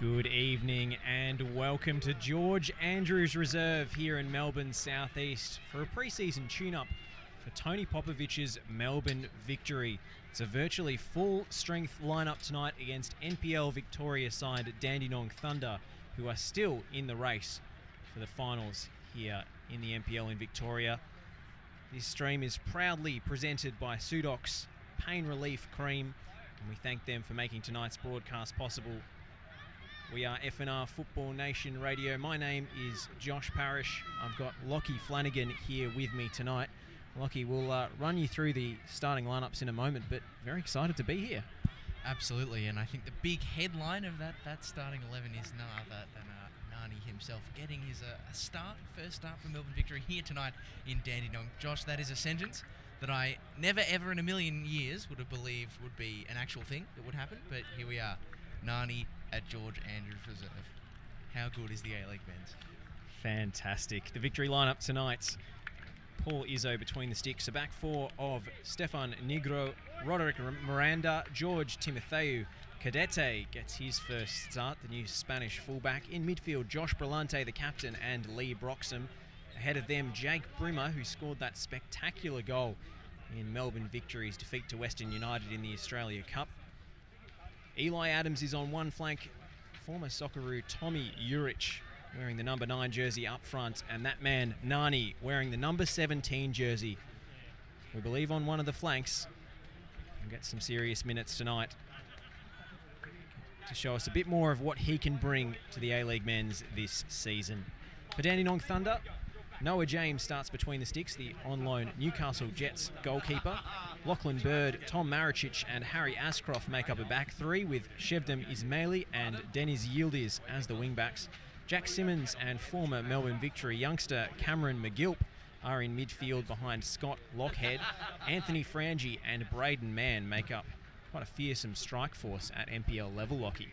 Good evening and welcome to George Andrews Reserve here in Melbourne's southeast for a pre-season tune-up for Tony Popovic's Melbourne Victory. It's a virtually full-strength lineup tonight against NPL Victoria side Dandenong Thunder, who are still in the race for the finals here in the NPL in Victoria. This stream is proudly presented by Soodox Pain Relief Cream, and we thank them for making tonight's broadcast possible. We are FNR Football Nation Radio. My name is Josh Parish. I've got Lachie Flannigan here with me tonight. Lachie, we'll run you through the starting lineups in a moment, but very excited to be here. Absolutely, and I think the big headline of that starting 11 is none other than Nani himself getting his first start for Melbourne Victory here tonight in Dandenong. Josh, that is a sentence that I never ever in a million years would have believed would be an actual thing that would happen, but here we are. Nani at George Andrews Reserve. How good is the A-League men's? Fantastic. The Victory lineup tonight. Paul Izzo between the sticks. A back four of Stefan Negro, Roderick Miranda, George Timotheu. Cadete gets his first start, the new Spanish fullback. In midfield, Josh Brillante, the captain, and Lee Broxham. Ahead of them, Jake Brimmer, who scored that spectacular goal in Melbourne Victory's defeat to Western United in the Australia Cup. Eli Adams is on one flank, former Socceroo Tommy Urich wearing the number 9 jersey up front, and that man, Nani, wearing the number 17 jersey. We believe on one of the flanks. We'll get some serious minutes tonight to show us a bit more of what he can bring to the A-League men's this season. For Dandenong Thunder, Noah James starts between the sticks, the on-loan Newcastle Jets goalkeeper. Lachlan Bird, Tom Marichich and Harry Ascroft make up a back three with Shevdam Ismaili and Deniz Yildiz as the wing-backs. Jack Simmons and former Melbourne Victory youngster Cameron McGilp are in midfield behind Scott Lockhead. Anthony Frangi and Braden Mann make up quite a fearsome strike force at NPL level, Lachie.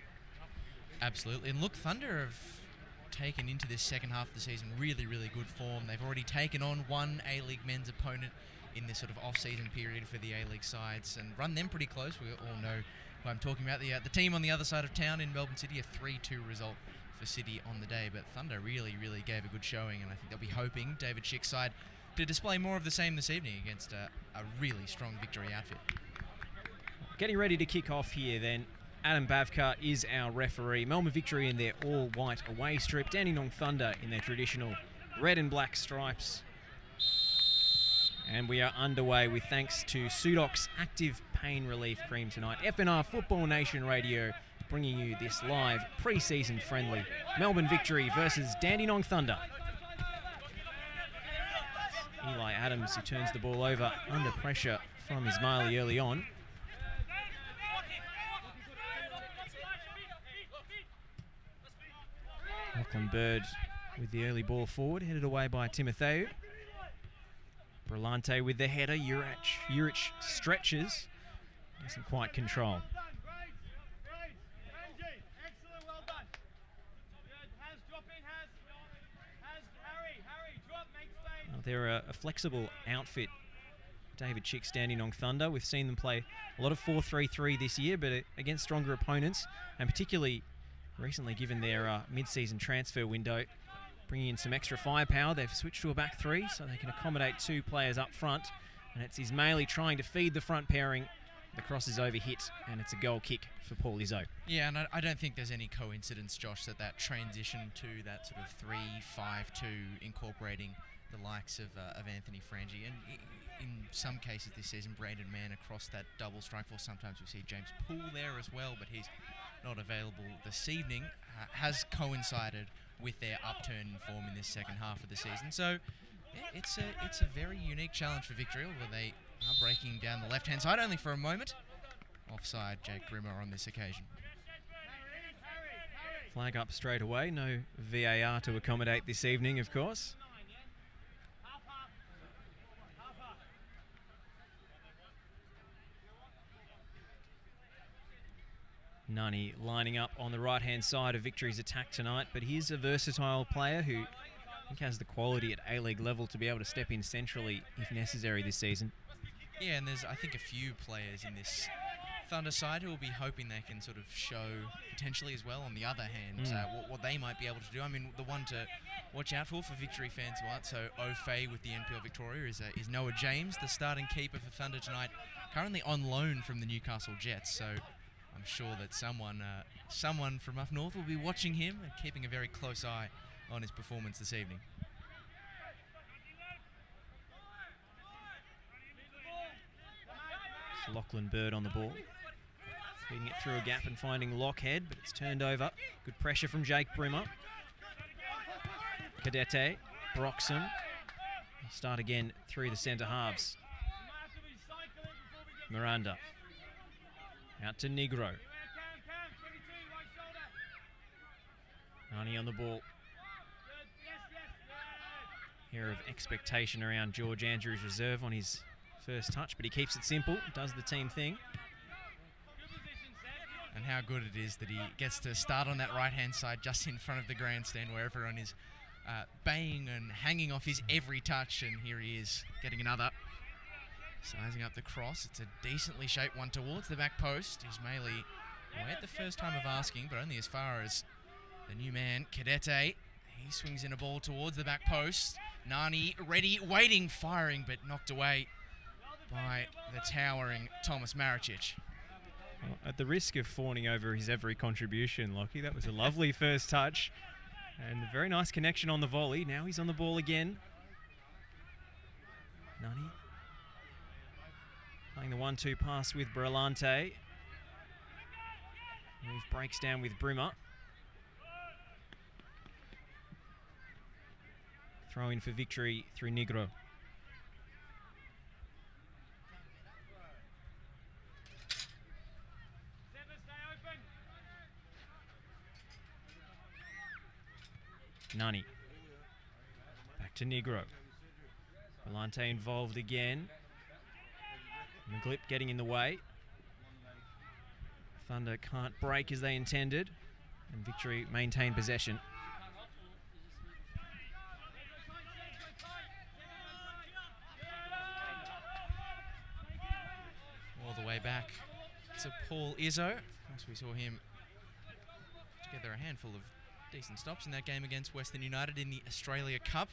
Absolutely, and look, Thunder have taken into this second half of the season really, really good form. They've already taken on one A-League men's opponent in this sort of off-season period for the A-League sides and run them pretty close. We all know who I'm talking about. The team on the other side of town in Melbourne City, a 3-2 result for City on the day. But Thunder really, really gave a good showing, and I think they'll be hoping David Schick's side to display more of the same this evening against a really strong Victory outfit. Getting ready to kick off here then. Adam Bavkar is our referee. Melbourne Victory in their all-white away strip. Dandenong Thunder in their traditional red and black stripes. And we are underway with thanks to Soodox Active Pain Relief Cream tonight. FNR Football Nation Radio bringing you this live pre-season friendly Melbourne Victory versus Dandenong Thunder. Eli Adams, who turns the ball over under pressure from Ismaili early on. Lachlan Bird with the early ball forward, headed away by Timotheu. Brillante with the header. Urich stretches. Doesn't quite control. Well, they're a flexible outfit, David Schick's Dandenong Thunder. We've seen them play a lot of 4-3-3 this year, but against stronger opponents, and particularly recently given their mid-season transfer window, bringing in some extra firepower. They've switched to a back three so they can accommodate two players up front. And it's Ismaili trying to feed the front pairing. The cross is overhit, and it's a goal kick for Paul Izzo. Yeah, and I don't think there's any coincidence, Josh, that transition to that sort of 3-5-2, incorporating the likes of Anthony Frangi. And in some cases this season, Braden Mann across that double strike force. Sometimes we see James Poole there as well, but he's not available this evening. Has coincided with their upturn in form in this second half of the season. So yeah, it's a very unique challenge for Victory, although they are breaking down the left-hand side only for a moment. Offside Jake Brimmer on this occasion. Flag up straight away. No VAR to accommodate this evening, of course. Nani lining up on the right-hand side of Victory's attack tonight, but he's a versatile player who I think has the quality at A-League level to be able to step in centrally if necessary this season. Yeah, and there's, I think, a few players in this Thunder side who will be hoping they can sort of show potentially as well on the other hand what they might be able to do. I mean, the one to watch out for Victory fans who aren't so au fait with the NPL Victoria is Noah James, the starting keeper for Thunder tonight, currently on loan from the Newcastle Jets. So I'm sure that someone from up north will be watching him and keeping a very close eye on his performance this evening. It's Lachlan Bird on the ball. Feeding it through a gap and finding Lockhead, but it's turned over. Good pressure from Jake Brimmer. Cadete, Broxham. Start again through the centre halves. Miranda. Out to Negro. Nani on the ball. Here of expectation around George Andrews' reserve on his first touch, but he keeps it simple, does the team thing. And how good it is that he gets to start on that right-hand side just in front of the grandstand where everyone is baying and hanging off his every touch, and here he is getting another. Sizing up the cross. It's a decently shaped one towards the back post. Ismaili went the first time of asking, but only as far as the new man, Cadete. He swings in a ball towards the back post. Nani ready, waiting, firing, but knocked away by the towering Thomas Maricic. Well, at the risk of fawning over his every contribution, Lachie, that was a lovely first touch. And a very nice connection on the volley. Now he's on the ball again. Nani playing the 1-2 pass with Brillante. Move breaks down with Brimmer. Throw in for Victory through Negro. Nani. Back to Negro. Brillante involved again. McGlip getting in the way. Thunder can't break as they intended, and Victory maintain possession. All the way back to Paul Izzo. As we saw him together a handful of decent stops in that game against Western United in the Australia Cup.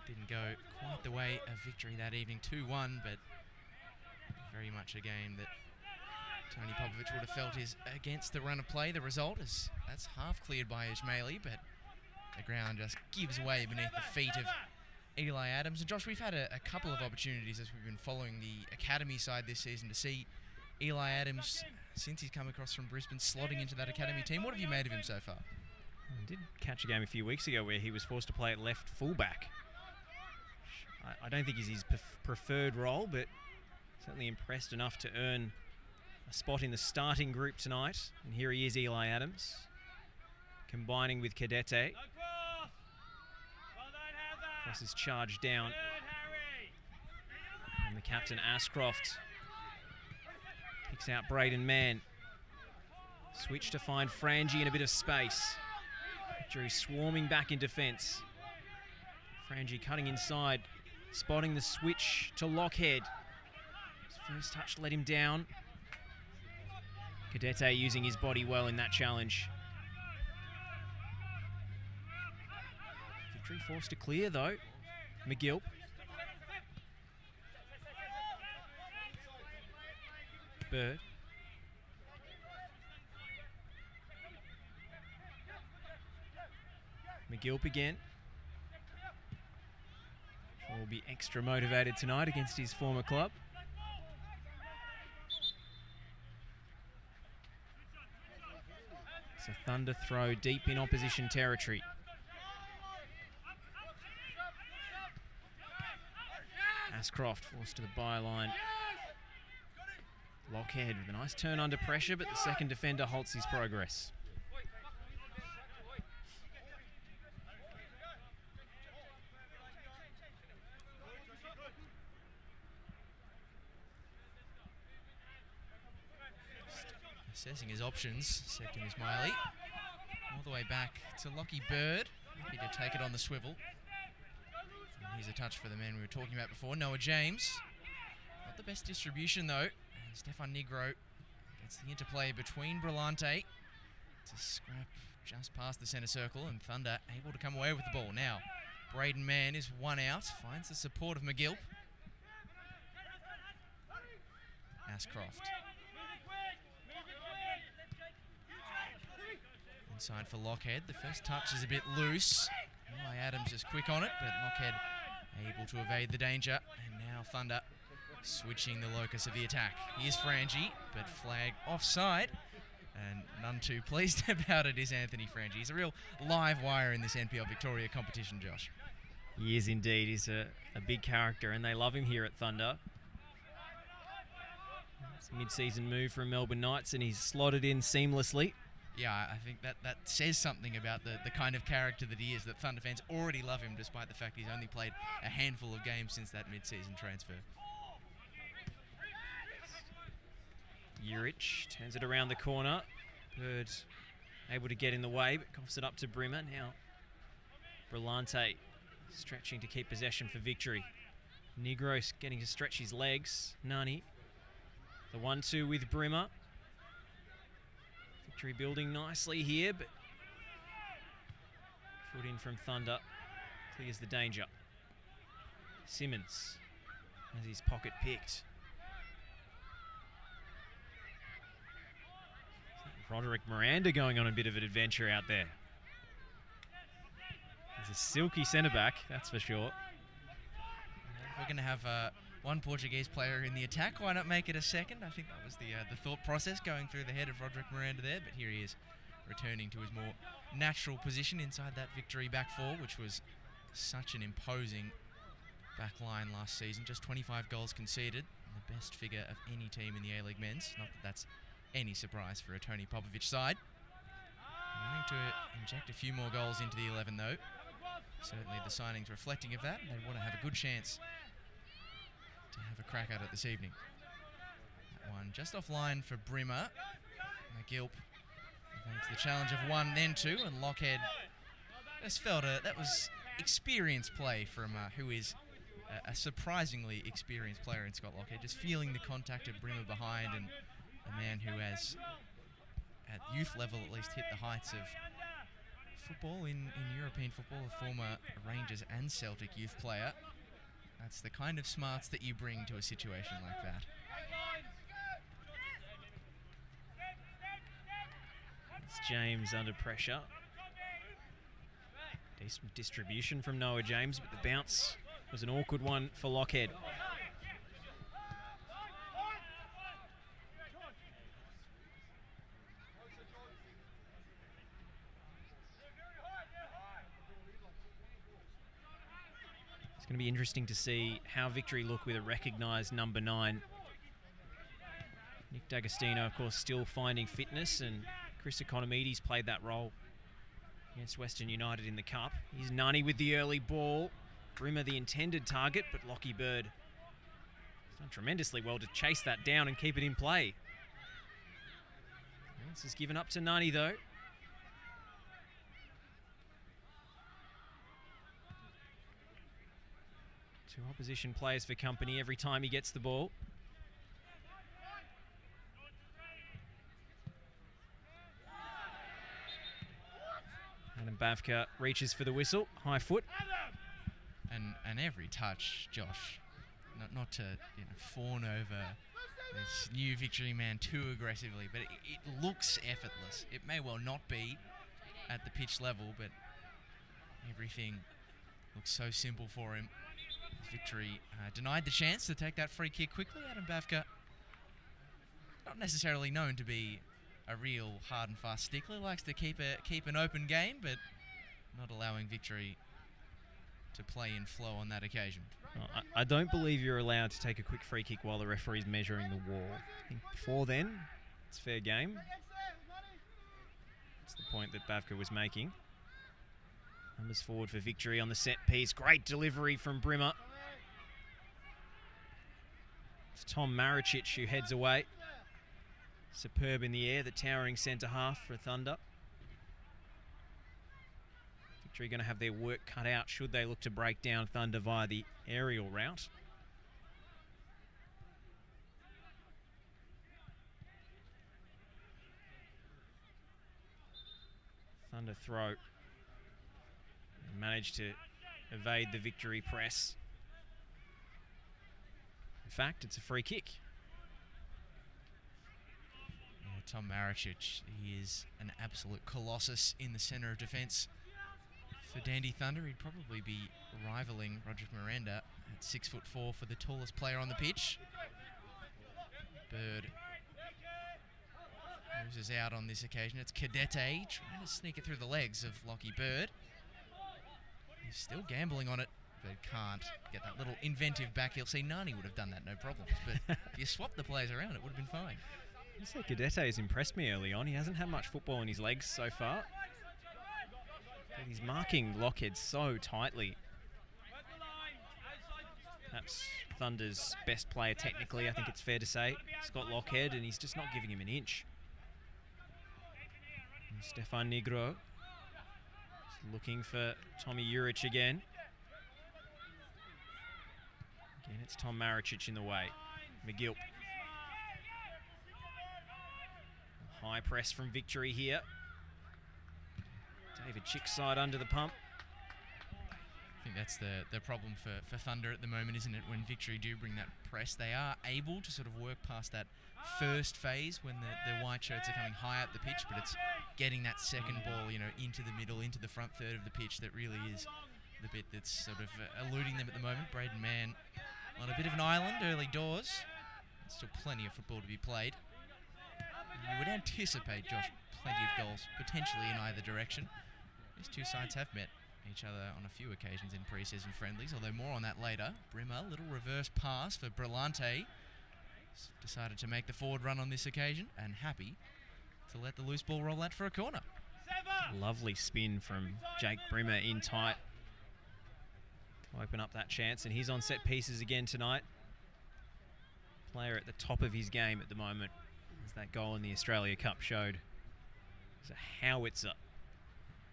Didn't go quite the way of Victory that evening, 2-1, but very much a game that Tony Popovic would have felt is against the run of play. The result is that's half cleared by Ismaili, but the ground just gives way beneath the feet of Eli Adams. And Josh, we've had a couple of opportunities as we've been following the academy side this season to see Eli Adams, since he's come across from Brisbane, slotting into that academy team. What have you made of him so far? I did catch a game a few weeks ago where he was forced to play at left fullback. I don't think is his preferred role, but certainly impressed enough to earn a spot in the starting group tonight. And here he is, Eli Adams, combining with Cadete. Cross is charged down. And the captain, Ashcroft, picks out Braden Mann. Switch to find Frangie in a bit of space. Victory swarming back in defence. Frangie cutting inside, spotting the switch to Lockhead. His first touch let him down. Cadete using his body well in that challenge. Victory forced to clear though. McGill. Bird. McGill again. Sure will be extra motivated tonight against his former club. It's a Thunder throw deep in opposition territory. Ashcroft forced to the byline. Lockhead with a nice turn under pressure, but the second defender halts his progress. Assessing his options, Septim Ismaili. All the way back to Lachie Bird. Happy to take it on the swivel. And here's a touch for the man we were talking about before, Noah James. Not the best distribution though. And Stefan Negro Gets the interplay between Brillante to scrap just past the centre circle, and Thunder able to come away with the ball. Now, Braden Mann is one out, finds the support of McGill. Ashcroft. Inside for Lockhead. The first touch is a bit loose. Eli Adams is quick on it, but Lockhead able to evade the danger. And now Thunder switching the locus of the attack. Here's Frangie, but flagged offside. And none too pleased about it is Anthony Frangie. He's a real live wire in this NPL Victoria competition, Josh. He is indeed. He's a big character, and they love him here at Thunder. It's a mid-season move from Melbourne Knights, and he's slotted in seamlessly. Yeah, I think that says something about the kind of character that he is, that Thunder fans already love him despite the fact he's only played a handful of games since that mid-season transfer. Urich turns it around the corner. Bird able to get in the way, but coughs it up to Brimmer. Now Brillante stretching to keep possession for Victory. Negros getting to stretch his legs. Nani. The 1-2 with Brimmer. Victory building nicely here, but foot in from Thunder. Clears the danger. Simmons has his pocket picked. Roderick Miranda going on a bit of an adventure out there. He's a silky centre-back, that's for sure. If we're going to have one Portuguese player in the attack, why not make it a second? I think that was the thought process going through the head of Roderick Miranda there, but here he is returning to his more natural position inside that Victory back four, which was such an imposing back line last season. Just 25 goals conceded, the best figure of any team in the A-League men's. Not that that's any surprise for a Tony Popovic side. Wanting to inject a few more goals into the 11 though. Certainly the signings reflecting of that, and they want to have a good chance to have a crack at it this evening. That one just offline for Brimmer. McGill evades the challenge of one, then two, and Lockhead just felt that was experienced play from who is a surprisingly experienced player in Scott Lockhead, just feeling the contact of Brimmer behind, and a man who has, at youth level at least, hit the heights of football in European football, a former Rangers and Celtic youth player. That's the kind of smarts that you bring to a situation like that. It's James under pressure. Decent distribution from Noah James, but the bounce was an awkward one for Lockhead. It's going to be interesting to see how Victory look with a recognised number 9. Nick D'Agostino, of course, still finding fitness, and Chris Economides played that role against Western United in the Cup. Here's Nani with the early ball. Brimmer the intended target, but Lachie Bird has done tremendously well to chase that down and keep it in play. This is given up to Nani, though. Two opposition players for company every time he gets the ball. Adam Bavka reaches for the whistle, high foot. And every touch, Josh, not to fawn over this new Victory man too aggressively, but it looks effortless. It may well not be at the pitch level, but everything looks so simple for him. Victory denied the chance to take that free kick quickly. Adam Bavka, not necessarily known to be a real hard and fast stickler, likes to keep an open game, but not allowing Victory to play in flow on that occasion. I don't believe you're allowed to take a quick free kick while the referee's measuring the wall. I think before then, it's fair game. That's the point that Bavka was making. Numbers forward for Victory on the set piece. Great delivery from Brimmer. It's Tom Maricic who heads away. Superb in the air, the towering centre half for Thunder. Victory going to have their work cut out should they look to break down Thunder via the aerial route. Thunder throw. And managed to evade the Victory press. In fact, it's a free kick. Yeah, Tom Maricic, he is an absolute colossus in the centre of defence. For Dandy Thunder, he'd probably be rivaling Roger Miranda at 6'4" for the tallest player on the pitch. Bird loses out on this occasion. It's Cadete trying to sneak it through the legs of Lachie Bird. He's still gambling on it, but can't get that little inventive back heel. See, Nani would have done that, no problems. But if you swap the players around, it would have been fine. I say Cadete has impressed me early on. He hasn't had much football in his legs so far. But he's marking Lockhead so tightly. Perhaps Thunder's best player technically, I think it's fair to say. Scott Lockhead, and he's just not giving him an inch. And Stefan Negro looking for Tommy Juric again. Again, it's Tom Maricic in the way. McGill. High press from Victory here. David Chickside under the pump. I think that's the problem for Thunder at the moment, isn't it? When Victory do bring that press, they are able to sort of work past that first phase when the white shirts are coming high up the pitch, but it's getting that second ball, into the middle, into the front third of the pitch that really is the bit that's sort of eluding them at the moment. Braden Mann on a bit of an island early doors. There's still plenty of football to be played. And you would anticipate, Josh, plenty of goals potentially in either direction. These two sides have met each other on a few occasions in pre-season friendlies, although more on that later. Brimmer, little reverse pass for Brillante. Decided to make the forward run on this occasion, and happy to let the loose ball roll out for a corner. Lovely spin from Jake Brimmer in tight to open up that chance, and he's on set pieces again tonight. Player at the top of his game at the moment, as that goal in the Australia Cup showed. It's a howitzer.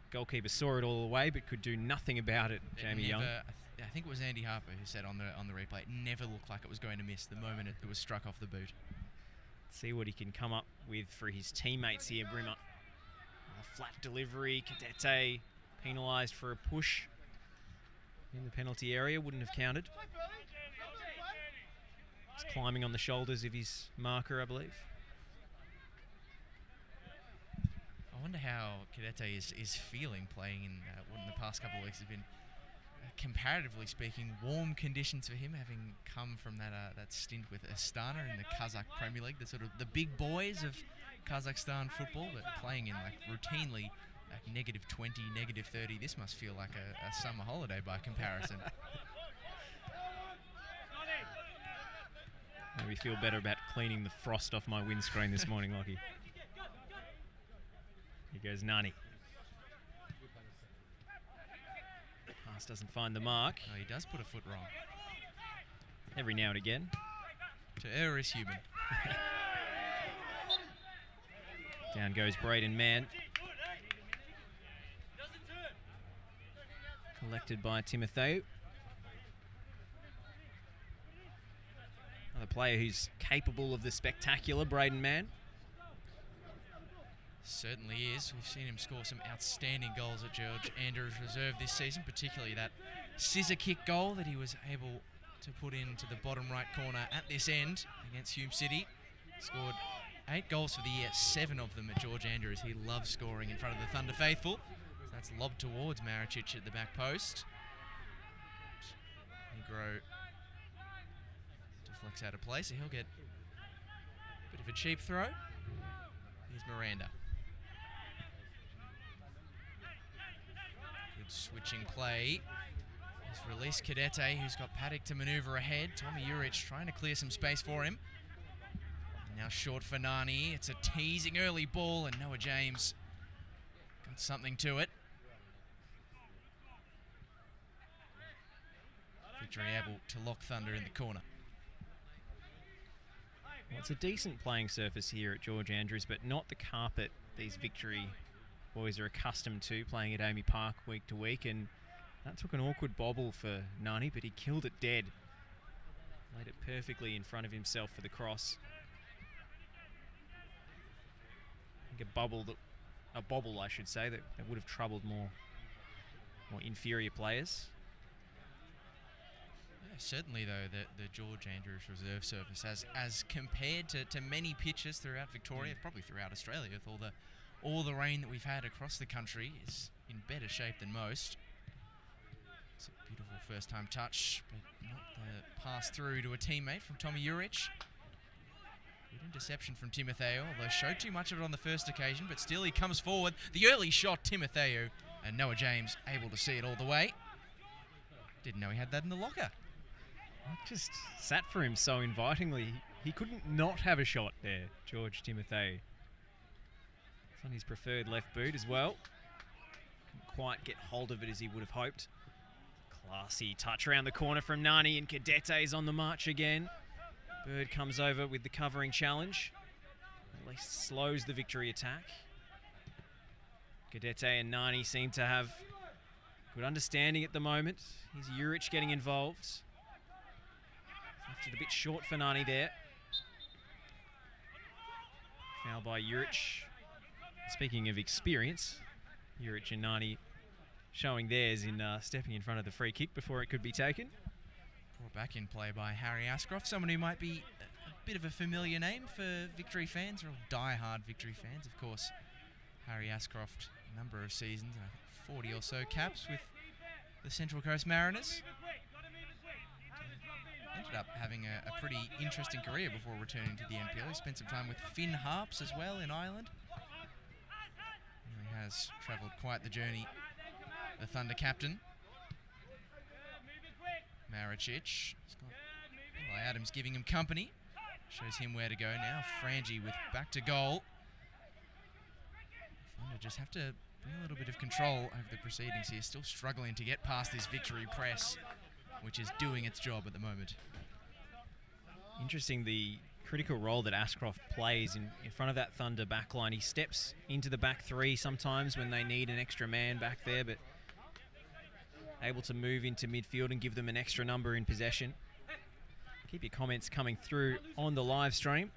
Goalkeeper saw it all the way, but could do nothing about it. Jamie Young. I think it was Andy Harper who said on the replay, it never looked like it was going to miss the moment it was struck off the boot. See what he can come up with for his teammates here, Brimmer. A flat delivery, Cadete penalised for a push in the penalty area, wouldn't have counted. He's climbing on the shoulders of his marker, I believe. I wonder how Cadete is feeling playing in what in the past couple of weeks has been, comparatively speaking, warm conditions for him, having come from that stint with Astana in the Kazakh Premier League, the sort of the big boys of Kazakhstan football, but playing in routinely -20, -30. This must feel like a summer holiday by comparison. Made me feel better about cleaning the frost off my windscreen this morning, Lachie. Here goes Nani. Pass doesn't find the mark. Oh, he does put a foot wrong. Every now and again. To err is human. Down goes Braden Mann. Collected by Timotheo. Another player who's capable of the spectacular, Braden Mann. Certainly is. We've seen him score some outstanding goals at George Andrews Reserve this season, particularly that scissor kick goal that he was able to put into the bottom right corner at this end against Hume City. Scored 8 goals for the year, 7 of them at George Andrews. He loves scoring in front of the Thunder faithful. So that's lobbed towards Maricic at the back post. Negro deflects out of play, so he'll get a bit of a cheap throw. Here's Miranda. Good switching play. He's released Cadete, who's got Paddock to manoeuvre ahead. Tommy Juric trying to clear some space for him. And now short for Nani. It's a teasing early ball, and Noah James got something to it. Victory able to lock Thunder in the corner. Well, it's a decent playing surface here at George Andrews, but not the carpet these Victory boys are accustomed to playing at Amy Park week to week, and that took an awkward bobble for Nani, but he killed it dead. Laid it perfectly in front of himself for the cross. I think a bubble that a bobble, I should say, that would have troubled more inferior players. Yeah, certainly, though, the George Andrews reserve service, as compared to many pitches throughout Victoria, probably throughout Australia, with all the rain that we've had across the country, is in better shape than most. It's a beautiful first-time touch, but not the pass through to a teammate from Tommy Juric. Good interception from Timotheo, although showed too much of it on the first occasion, but still he comes forward. The early shot, Timotheo, and Noah James able to see it all the way. Didn't know he had that in the locker. It just sat for him so invitingly. He couldn't not have a shot there, George Timotheo. It's on his preferred left boot as well. Couldn't quite get hold of it as he would have hoped. Classy touch around the corner from Nani, and Cadete is on the march again. Bird comes over with the covering challenge. At least slows the Victory attack. Cadete and Nani seem to have good understanding at the moment. Here's Juric getting involved. Left it a bit short for Nani there. Foul by Juric. Speaking of experience, Juric and Nani showing theirs in stepping in front of the free kick before it could be taken. Brought back in play by Harry Ashcroft, someone who might be a bit of a familiar name for Victory fans, or die-hard Victory fans, of course. Harry Ashcroft, a number of seasons, 40 or so caps with the Central Coast Mariners. Ended up having a pretty interesting career before returning to the NPL. He spent some time with Finn Harps as well in Ireland. He has travelled quite the journey, the Thunder captain. Maricic. He's got Eli Adams giving him company. Shows him where to go now. Frangie with back to goal. Thunder just have to bring a little bit of control over the proceedings here. Still struggling to get past this Victory press, which is doing its job at the moment. Interesting, the critical role that Ashcroft plays in front of that Thunder backline. He steps into the back three sometimes when they need an extra man back there, but able to move into midfield and give them an extra number in possession. Keep your comments coming through on the live stream.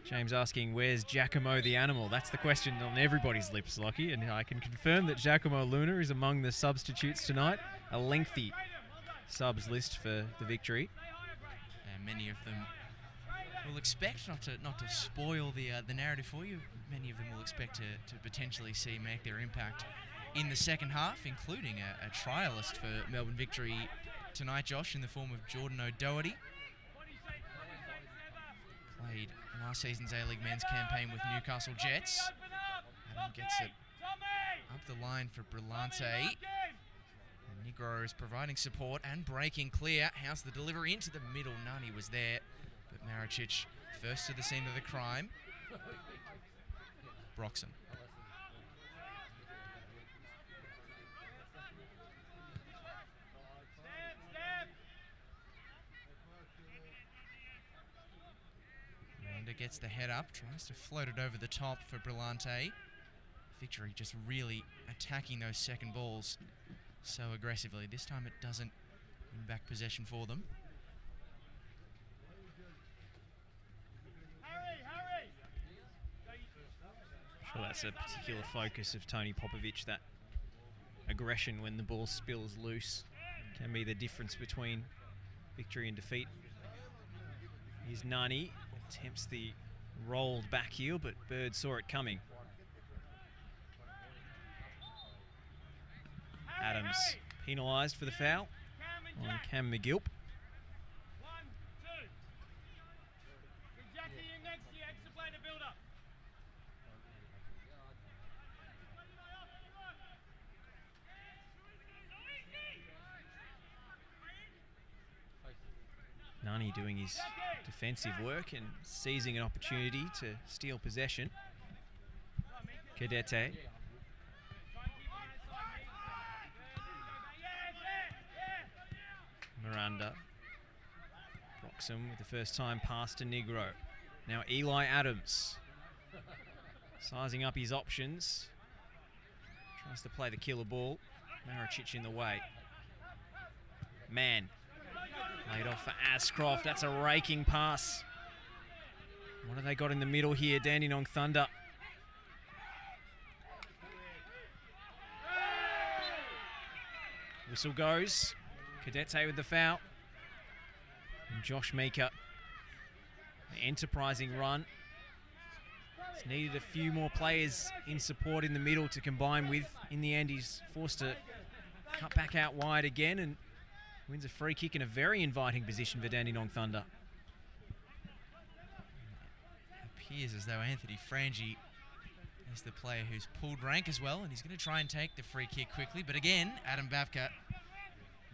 James asking, where's Giacomo the animal? That's the question on everybody's lips, Lachie, and I can confirm that Giacomo Luna is among the substitutes tonight. A lengthy subs list for the Victory. And many of them will expect, not to spoil the narrative for you, many of them will expect to potentially see make their impact in the second half, including a trialist for Melbourne Victory tonight, Josh, in the form of Jordan O'Doherty. Played last season's A-League men's campaign with Newcastle Jets. Adam gets it up the line for Brillante. And Negro is providing support and breaking clear. How's the delivery into the middle? Nani was there, but Maricic first to the scene of the crime. Broxham. Gets the head up, tries to float it over the top for Brillante. Victory just really attacking those second balls so aggressively. This time it doesn't win back possession for them. I'm sure that's a particular focus of Tony Popovic, that aggression when the ball spills loose can be the difference between victory and defeat. Here's Nani. Attempts the rolled back heel, but Bird saw it coming. Adams penalised for the foul on Cam McGilp. Nani doing his defensive work and seizing an opportunity to steal possession. Cadete. Miranda. Broxham with the first time pass to Negro. Now Eli Adams. Sizing up his options. Tries to play the killer ball. Maricic in the way. Man. Laid off for Ashcroft. That's a raking pass. What have they got in the middle here? Dandenong Thunder. Whistle goes. Cadete with the foul. And Josh Meeker, an enterprising run. He's needed a few more players in support in the middle to combine with. In the end, he's forced to cut back out wide again and wins a free kick in a very inviting position for Dandenong Thunder. It appears as though Anthony Frangi is the player who's pulled rank as well, and he's going to try and take the free kick quickly. But again, Adam Bavka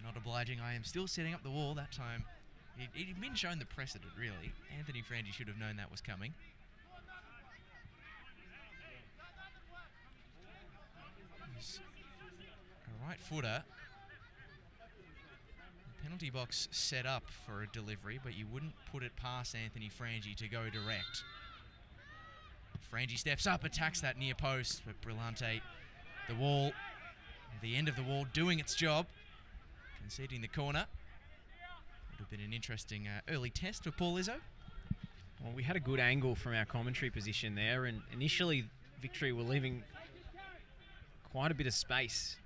not obliging. I am still setting up the wall that time. He'd been shown the precedent, really. Anthony Frangi should have known that was coming. He's a right footer. The penalty box set up for a delivery, but you wouldn't put it past Anthony Frangi to go direct. Frangi steps up, attacks that near post, but Brillante, the wall, the end of the wall, doing its job, conceding the corner. Would have been an interesting early test for Paul Izzo. Well, we had a good angle from our commentary position there, and initially Victory were leaving quite a bit of space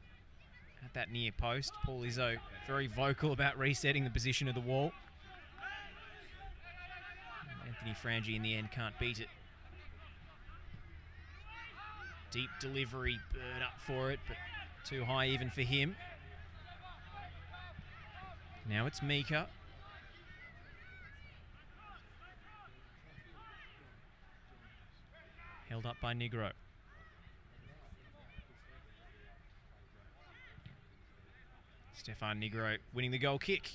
at that near post. Paul Izzo very vocal about resetting the position of the wall. Anthony Frangi in the end can't beat it. Deep delivery, Bird up for it, but too high even for him. Now it's Meeker. Held up by Negro. Stefan Negro winning the goal kick.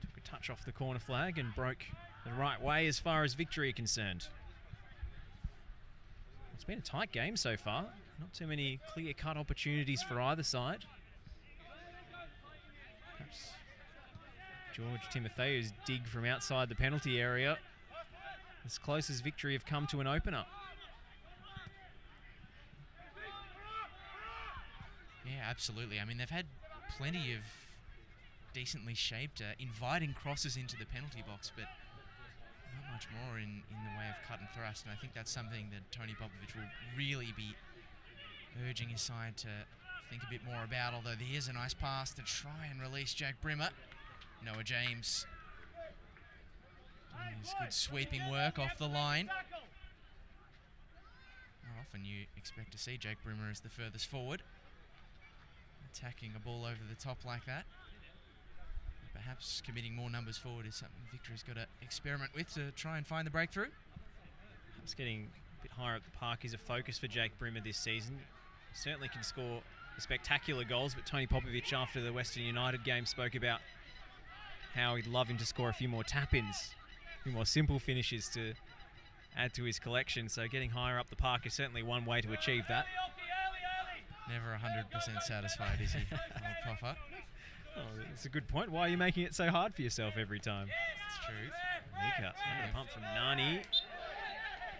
Took a touch off the corner flag and broke the right way as far as Victory are concerned. It's been a tight game so far. Not too many clear-cut opportunities for either side. Perhaps George Timotheou's dig from outside the penalty area. As close as Victory have come to an opener. Yeah, absolutely. I mean, they've had plenty of decently shaped, inviting crosses into the penalty box, but not much more in the way of cut and thrust. And I think that's something that Tony Popovic will really be urging his side to think a bit more about. Although here's a nice pass to try and release Jack Brimmer. Noah James. Doing good sweeping work off the line. Not often you expect to see Jack Brimmer as the furthest forward. Attacking a ball over the top like that. Perhaps committing more numbers forward is something Victory's got to experiment with to try and find the breakthrough. Perhaps getting a bit higher up the park is a focus for Jake Brimmer this season. Certainly can score spectacular goals, but Tony Popovic after the Western United game spoke about how he'd love him to score a few more tap-ins, a few more simple finishes to add to his collection. So getting higher up the park is certainly one way to achieve that. Never 100% satisfied, is he, old Poffer? Oh, it's a good point. Why are you making it so hard for yourself every time? It's true. Mika, a pump from Nani.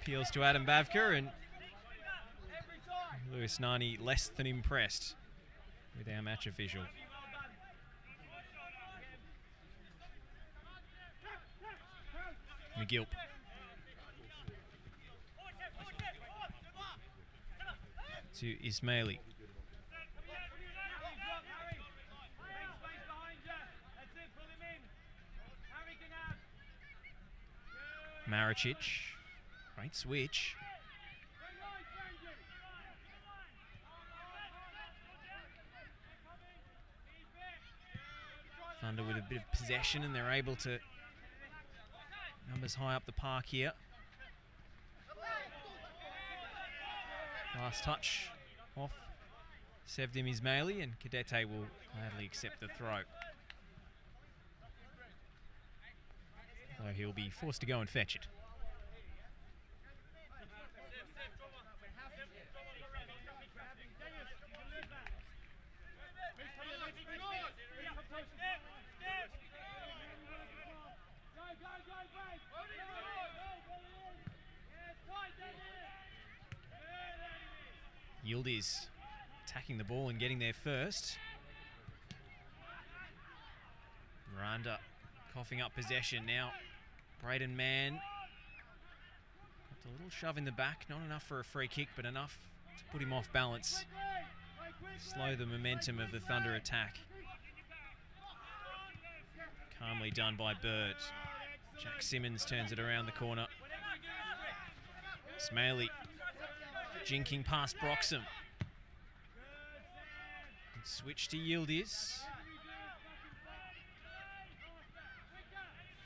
Appeals to Adam Bavka, and Lewis Nani less than impressed with our match official. McGill. To Ismaili. Maricic, great switch. Thunder with a bit of possession, and they're able to numbers high up the park here. Last touch off Sevdim Ismaili, and Cadete will gladly accept the throw. Though he'll be forced to go and fetch it. Yildiz attacking the ball and getting there first. Miranda coughing up possession now. Braden Mann got a little shove in the back, not enough for a free kick, but enough to put him off balance. slow the momentum of the Thunder attack. Calmly done by Bird. Jack Simmons turns it around the corner. Smaley jinking past Broxham. And switch to Yildiz.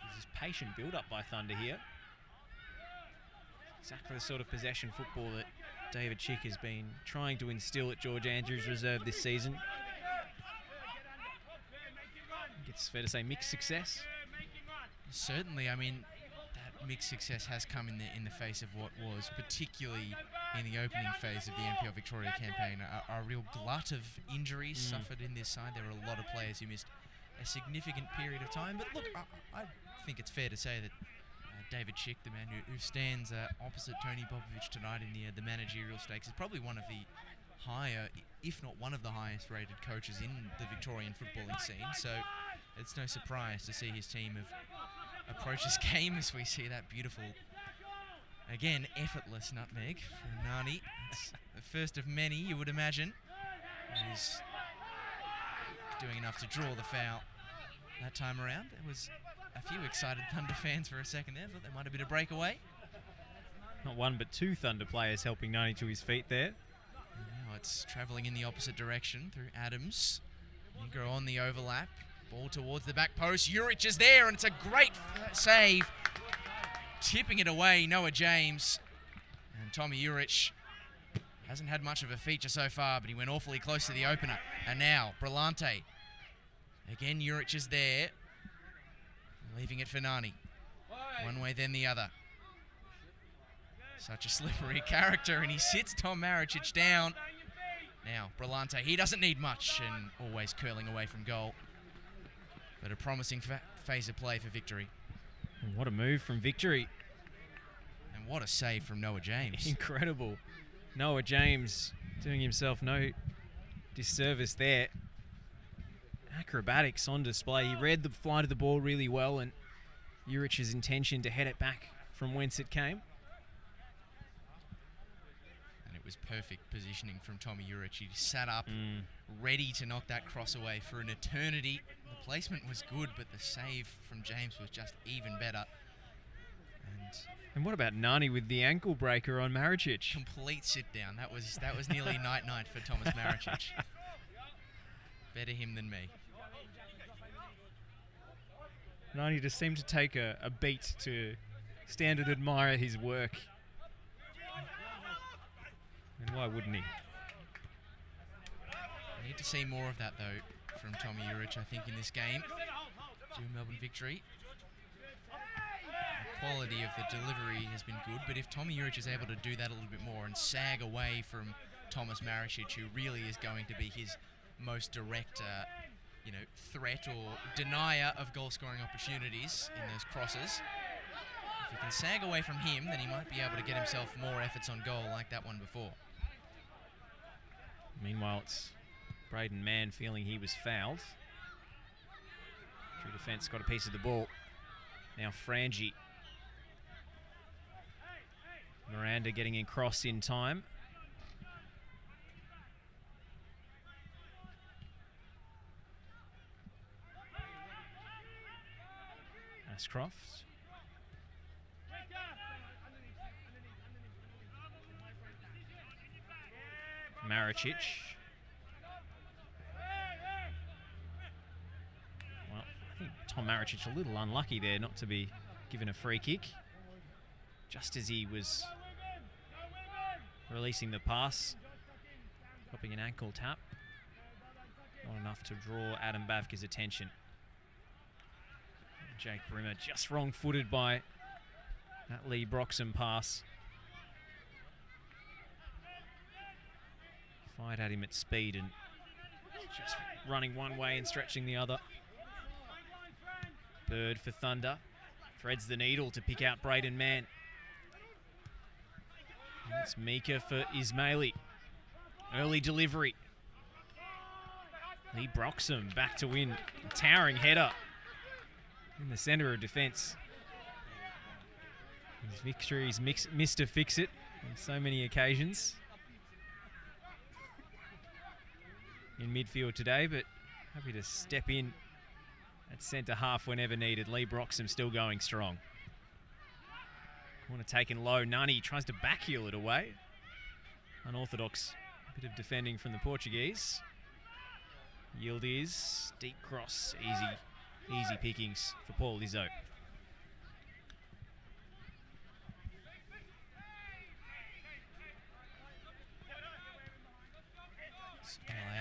This is patient build-up by Thunder here. Exactly the sort of possession football that David Chick has been trying to instill at George Andrews Reserve this season. I think it's fair to say mixed success. Certainly, I mean, that mixed success has come in the face of what was, particularly in the opening phase of the NPL Victoria campaign, a real glut of injuries suffered in this side. There were a lot of players who missed a significant period of time. But look, I think it's fair to say that David Chick, the man who stands opposite Tony Popovic tonight in the managerial stakes, is probably one of the higher, if not one of the highest rated coaches in the Victorian footballing scene. So it's no surprise to see his team approach this game as we see that beautiful, again, effortless nutmeg from Nani. It's the first of many, you would imagine. He's doing enough to draw the foul that time around. There was a few excited Thunder fans for a second there. Thought there might have been a breakaway. Not one, but two Thunder players helping Nani to his feet there. And now it's travelling in the opposite direction through Adams. Negro on the overlap. Ball towards the back post. Urich is there, and it's a great save. Tipping it away, Noah James. And Tommy Urich hasn't had much of a feature so far, but he went awfully close to the opener. And now, Brillante. Again, Urich is there. Leaving it for Nani. One way, then the other. Such a slippery character, and he sits Tom Maricic down. Now, Brillante, he doesn't need much, and always curling away from goal. But a promising phase of play for Victory. And what a move from Victory. And what a save from Noah James. Incredible. Noah James doing himself no disservice there. Acrobatics on display. He read the flight of the ball really well, and Urich's intention to head it back from whence it came. And it was perfect positioning from Tommy Urich. He sat up, ready to knock that cross away for an eternity. The placement was good, but the save from James was just even better. And what about Nani with the ankle breaker on Maricic? Complete sit down. That was nearly night-night for Thomas Maricic. Better him than me. Nani just seemed to take a beat to stand and admire his work. And why wouldn't he? I need to see more of that, though, from Tommy Urich, I think, in this game. To Melbourne Victory. The quality of the delivery has been good, but if Tommy Urich is able to do that a little bit more and sag away from Thomas Maricic, who really is going to be his most direct threat or denier of goal-scoring opportunities in those crosses. If he can sag away from him, then he might be able to get himself more efforts on goal like that one before. Meanwhile, it's Braden Mann feeling he was fouled. True defence got a piece of the ball. Now Frangie. Miranda getting in cross in time. Ashcroft. Maricic. Well, I think Tom Maricic a little unlucky there not to be given a free kick. Just as he was releasing the pass, dropping an ankle tap. Not enough to draw Adam Bavka's attention. Jake Brimmer just wrong-footed by that Lee Broxham pass. Fired at him at speed and just running one way and stretching the other. Bird for Thunder. Threads the needle to pick out Braden Mann. It's Mika for Ismaili. Early delivery. Lee Broxham back to win. A towering header in the centre of defence. His Victory's missed to fix it on so many occasions. in midfield today, but happy to step in at centre half whenever needed. Lee Broxham still going strong. Corner taken low. Nani tries to backheel it away. Unorthodox bit of defending from the Portuguese. Yield is deep cross. Easy pickings for Paul Izzo.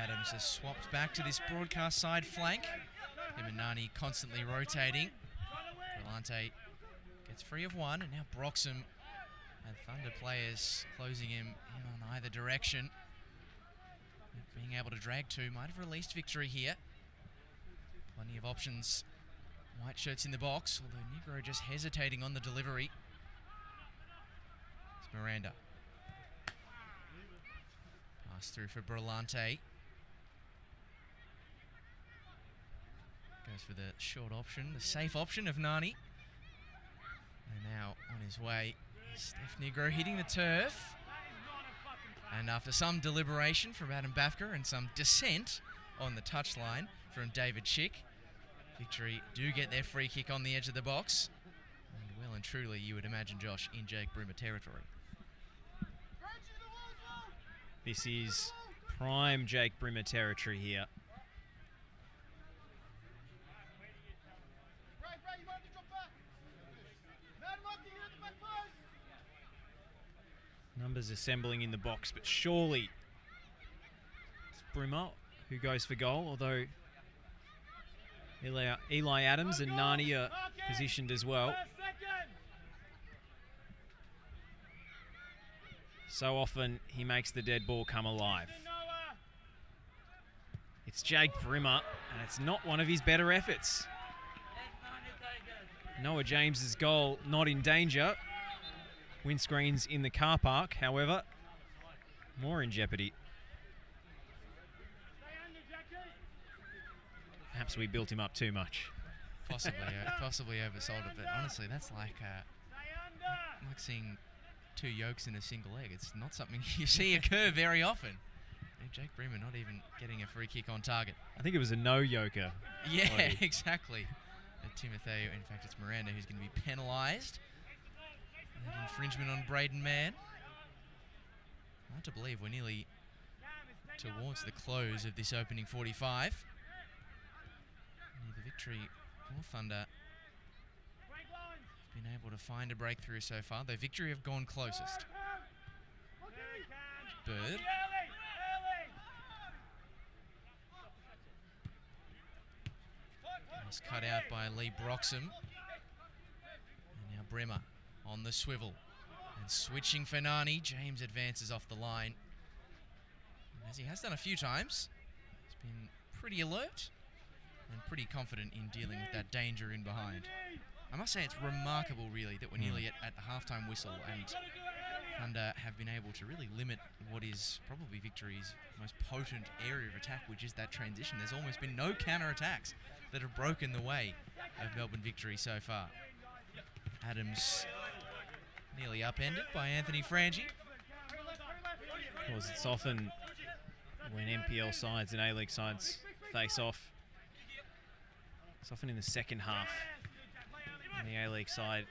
Adams has swapped back to this broadcast side flank. Him and Nani constantly rotating. Brillante gets free of one, and now Broxham and Thunder players closing him in on either direction. Being able to drag two might have released Victory here. Plenty of options. White shirts in the box, although Negro just hesitating on the delivery. It's Miranda. Pass through for Brillante. Goes for the short option, the safe option of Nani. And now on his way is Steph Negro hitting the turf. And after some deliberation from Adam Bafka and some dissent on the touchline from David Schick, Victory do get their free kick on the edge of the box. And well and truly, you would imagine, Josh, in Jake Brimmer territory. This is prime Jake Brimmer territory here. Numbers assembling in the box, but surely it's Brimmer who goes for goal, although Eli Adams and Nani are positioned as well. So often he makes the dead ball come alive. It's Jake Brimmer, and it's not one of his better efforts. Noah James's goal not in danger. Windscreens in the car park, however, more in jeopardy. Perhaps we built him up too much. Possibly oversold it, but honestly, that's like seeing two yolks in a single egg. It's not something you see occur very often. And Jake Brimmer not even getting a free kick on target. I think it was a no-yoker. Yeah, exactly. Timotheo, in fact, it's Miranda who's going to be penalised. That infringement on Braden Mann. Hard to believe we're nearly towards the close of this opening 45. Neither Victory or Thunder have been able to find a breakthrough so far, though Victory have gone closest. Bird. Nice cut out by Lee Broxham. And now Brimmer on the swivel. And switching for Nani. James advances off the line. And as he has done a few times, he's been pretty alert and pretty confident in dealing with that danger in behind. I must say it's remarkable, really, that we're nearly at the halftime whistle and Thunder have been able to really limit what is probably Victory's most potent area of attack, which is that transition. There's almost been no counter-attacks that have broken the way of Melbourne Victory so far. Adams nearly upended by Anthony Frangi. Of course, it's often when NPL sides and A-League sides face off, it's often in the second half. And the A-League side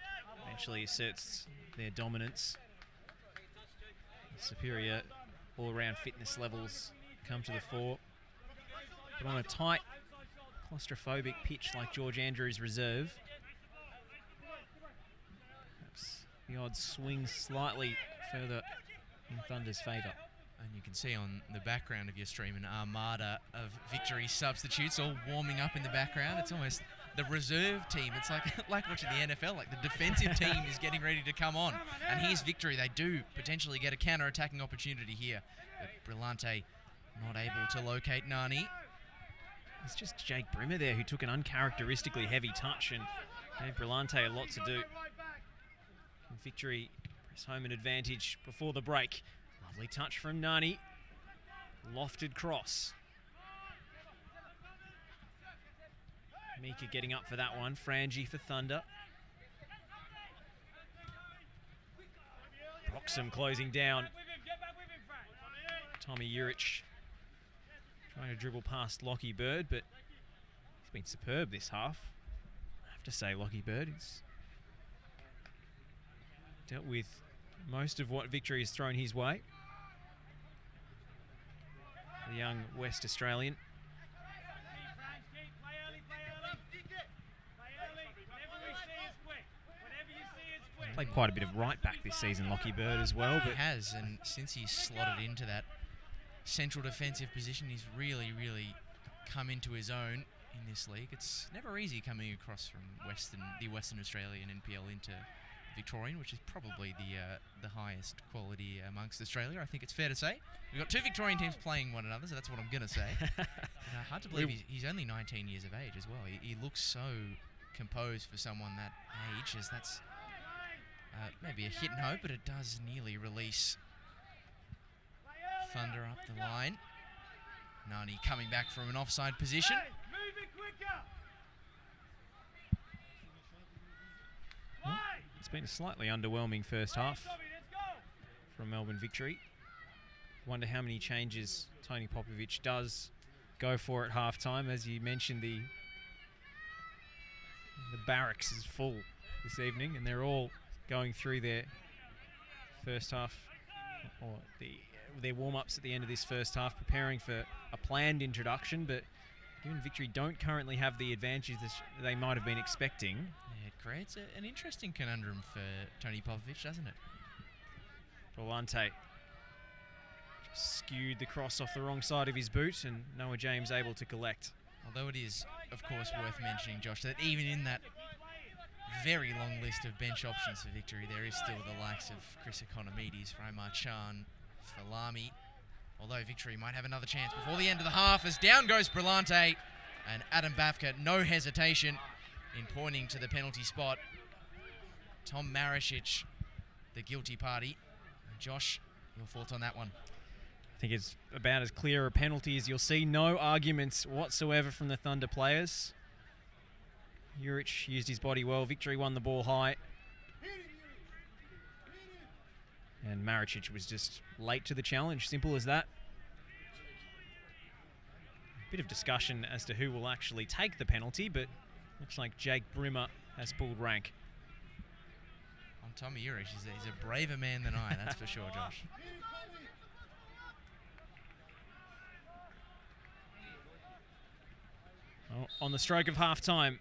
eventually asserts their dominance. Superior all-around fitness levels come to the fore. But on a tight, claustrophobic pitch like George Andrews Reserve, perhaps the odds swing slightly further in Thunder's favour. And you can see on the background of your stream an armada of Victory substitutes all warming up in the background. It's almost the reserve team. It's like watching the NFL, like the defensive team is getting ready to come on. And here's Victory. They do potentially get a counter-attacking opportunity here. But Brillante not able to locate Nani. It's just Jake Brimmer there who took an uncharacteristically heavy touch and gave Brillante a lot to do. And Victory press home an advantage before the break. Lovely touch from Nani. Lofted cross. Mika getting up for that one. Frangi for Thunder. Broxham closing down. Tommy Urich Trying to dribble past Lachie Bird, but he's been superb this half. I have to say, Lachie Bird has dealt with most of what Victory has thrown his way. The young West Australian. Played quite a bit of right back this season, Lachie Bird, as well. He But has, and since he's slotted into that central defensive position, he's really come into his own in this league. It's never easy coming across from the Western Australian NPL into Victorian, which is probably the highest quality amongst Australia. I think it's fair to say. We've got two Victorian teams playing one another, so that's what I'm going to say. Hard to believe he's only 19 years of age as well. He looks so composed for someone that age, as that's maybe a hit and hope, but it does nearly release Thunder up the line. Nani coming back from an offside position. well, it's been a slightly underwhelming first half from Melbourne Victory. Wonder how many changes Tony Popovic does go for at half-time. As you mentioned, the barracks is full this evening, and they're all going through their first half, or their warm-ups at the end of this first half, preparing for a planned introduction. But given Victory don't currently have the advantages they might have been expecting, Yeah, it creates an interesting conundrum for Tony Popovic, doesn't it? Volante just skewed the cross off the wrong side of his boot, and Noah James able to collect. Although it is, of course, worth mentioning, Josh, that even in that very long list of bench options for Victory, there is still the likes of Chris Economides, Raimar Chan, Falami. Although Victory might have another chance before the end of the half, as down goes Brillante, and Adam Bafka, no hesitation in pointing to the penalty spot. Tom Maricic, the guilty party. Josh, your thoughts on that one? I think it's about as clear a penalty as you'll see. No arguments whatsoever from the Thunder players. Juric used his body well. Victory won the ball high. And Maricic was just late to the challenge. Simple as that. A bit of discussion as to who will actually take the penalty, but looks like Jake Brimmer has pulled rank. On Tommy Juric, he's a braver man than I, that's for sure, Josh. Well, on the stroke of half-time,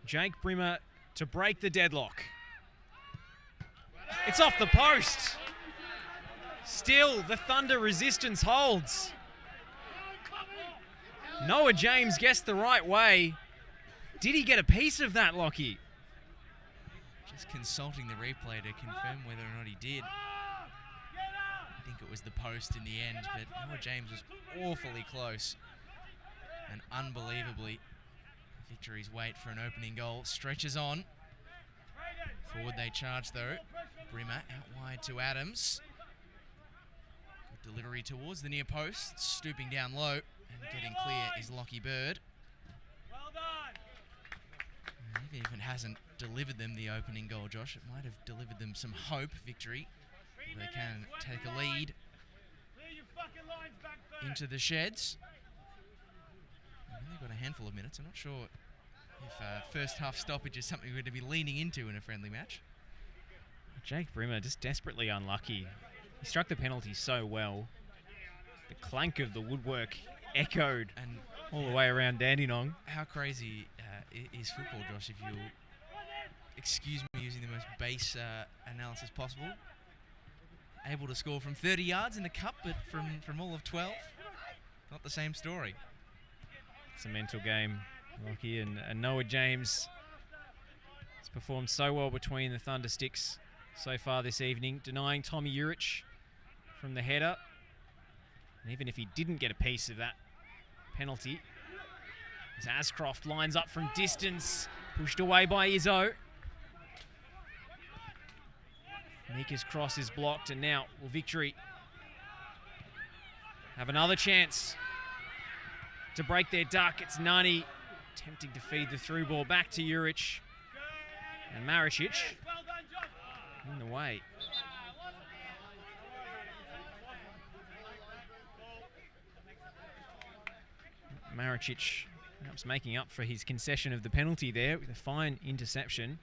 Jake Brimmer to break the deadlock. It's off the post. Still, the Thunder resistance holds. Noah James guessed the right way. Did he get a piece of that, Lachie? Just consulting the replay to confirm whether or not he did. I think it was the post in the end, but Noah James was awfully close. And unbelievably, Victory's wait for an opening goal stretches on. Forward they charge though. Brimmer out wide to Adams. Good delivery towards the near post. Stooping down low and getting clear is Lachie Bird. Even if it hasn't delivered them the opening goal, Josh, it might have delivered them some hope. Victory, they can take a lead into the sheds. They've got a handful of minutes. I'm not sure if first half stoppage is something we're going to be leaning into in a friendly match. Jake Brimmer just desperately unlucky. He struck the penalty so well. The clank of the woodwork echoed and all the way around Dandenong. How crazy is football, Josh, if you'll excuse me using the most base analysis possible. Able to score from 30 yards in the cup, but from all of 12, not the same story. It's a mental game, Lachie, and Noah James has performed so well between the Thunder sticks so far this evening, denying Tommy Juric from the header. And even if he didn't get a piece of that penalty, as Ascroft lines up from distance, pushed away by Izzo. Mika's cross is blocked, and now will Victory have another chance to break their duck? It's Nani attempting to feed the through ball back to Juric, and Maricic in the way. Maricic perhaps making up for his concession of the penalty there with a fine interception.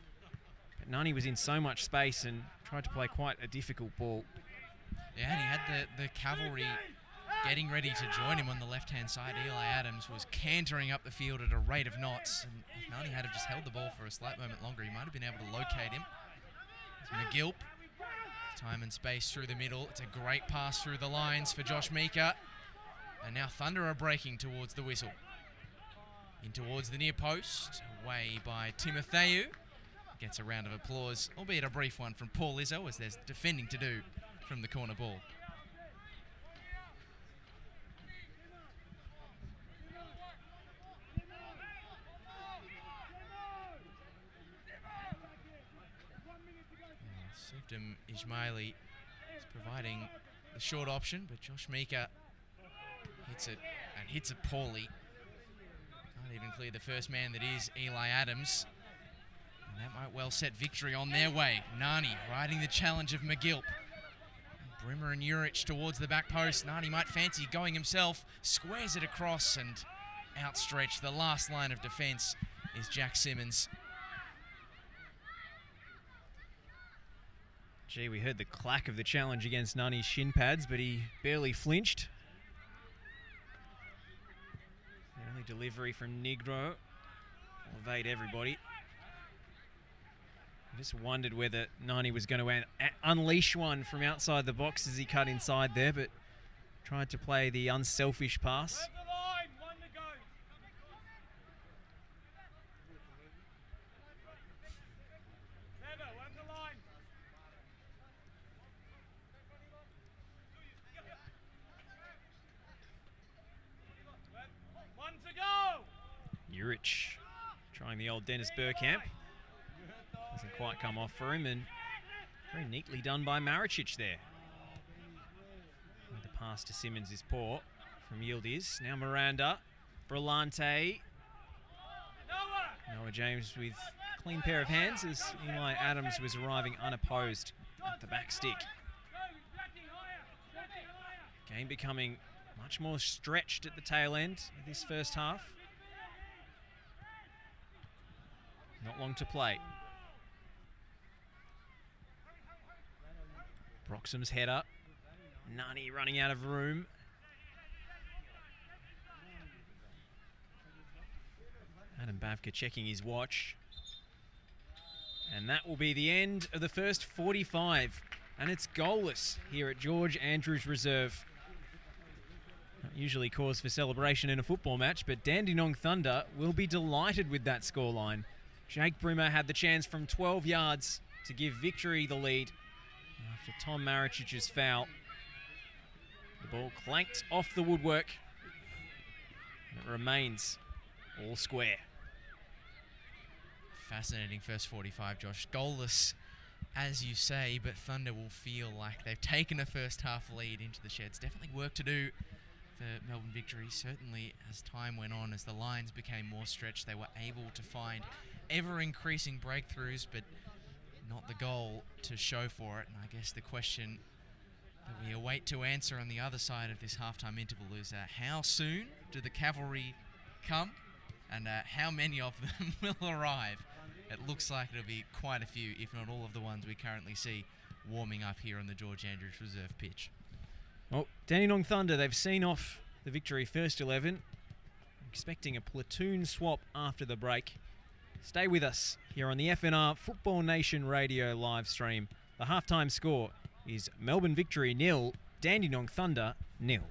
But Nani was in so much space and tried to play quite a difficult ball. Yeah, and he had the cavalry getting ready to join him on the left-hand side. Eli Adams was cantering up the field at a rate of knots, and if Nani had have just held the ball for a slight moment longer, he might have been able to locate him. It's McGilp, time and space through the middle. It's a great pass through the lines for Josh Meeker, and now Thunder are breaking towards the whistle. In towards the near post, away by Timotheu. Gets a round of applause, albeit a brief one from Paul Izzo, as there's defending to do from the corner ball. Sifdom Ismaili is providing the short option, but Josh Meeker hits it and hits it poorly. Can't even clear the first man, that is Eli Adams. And that might well set Victory on their way. Nani riding the challenge of McGilp. Brimmer and Urich towards the back post. Nani might fancy going himself, squares it across and outstretched. The last line of defence is Jack Simmons. Gee, we heard the clack of the challenge against Nani's shin pads, but he barely flinched. Early delivery from Negro will evade everybody. I just wondered whether Nani was going to unleash one from outside the box as he cut inside there, but tried to play the unselfish pass. Urich trying the old Dennis Burkamp. Doesn't quite come off for him, and very neatly done by Maricic there. The pass to Simmons is poor from Yildiz. Now Miranda, Brillante. Noah James with a clean pair of hands as Eli Adams was arriving unopposed at the back stick. Game becoming much more stretched at the tail end of this first half. Not long to play. Broxham's header. Nani running out of room. Adam Bavka checking his watch. And that will be the end of the first 45. And it's goalless here at George Andrews Reserve. Not usually cause for celebration in a football match, but Dandenong Thunder will be delighted with that scoreline. Jake Brimmer had the chance from 12 yards to give Victory the lead after Tom Maricic's foul. The ball clanked off the woodwork, and it remains all square. Fascinating first 45, Josh. Goalless, as you say, but Thunder will feel like they've taken a first half lead into the sheds. Definitely work to do for Melbourne Victory. Certainly as time went on, as the lines became more stretched, they were able to find ever-increasing breakthroughs, but not the goal to show for it. And I guess the question that we await to answer on the other side of this halftime interval is how soon do the cavalry come, and how many of them will arrive? It looks like it'll be quite a few, if not all of the ones we currently see warming up here on the George Andrews Reserve pitch. Well, Dandenong Thunder, they've seen off the Victory first 11. Expecting a platoon swap after the break. Stay with us here on the FNR Football Nation radio live stream. The halftime score is Melbourne Victory 0, Dandenong Thunder 0.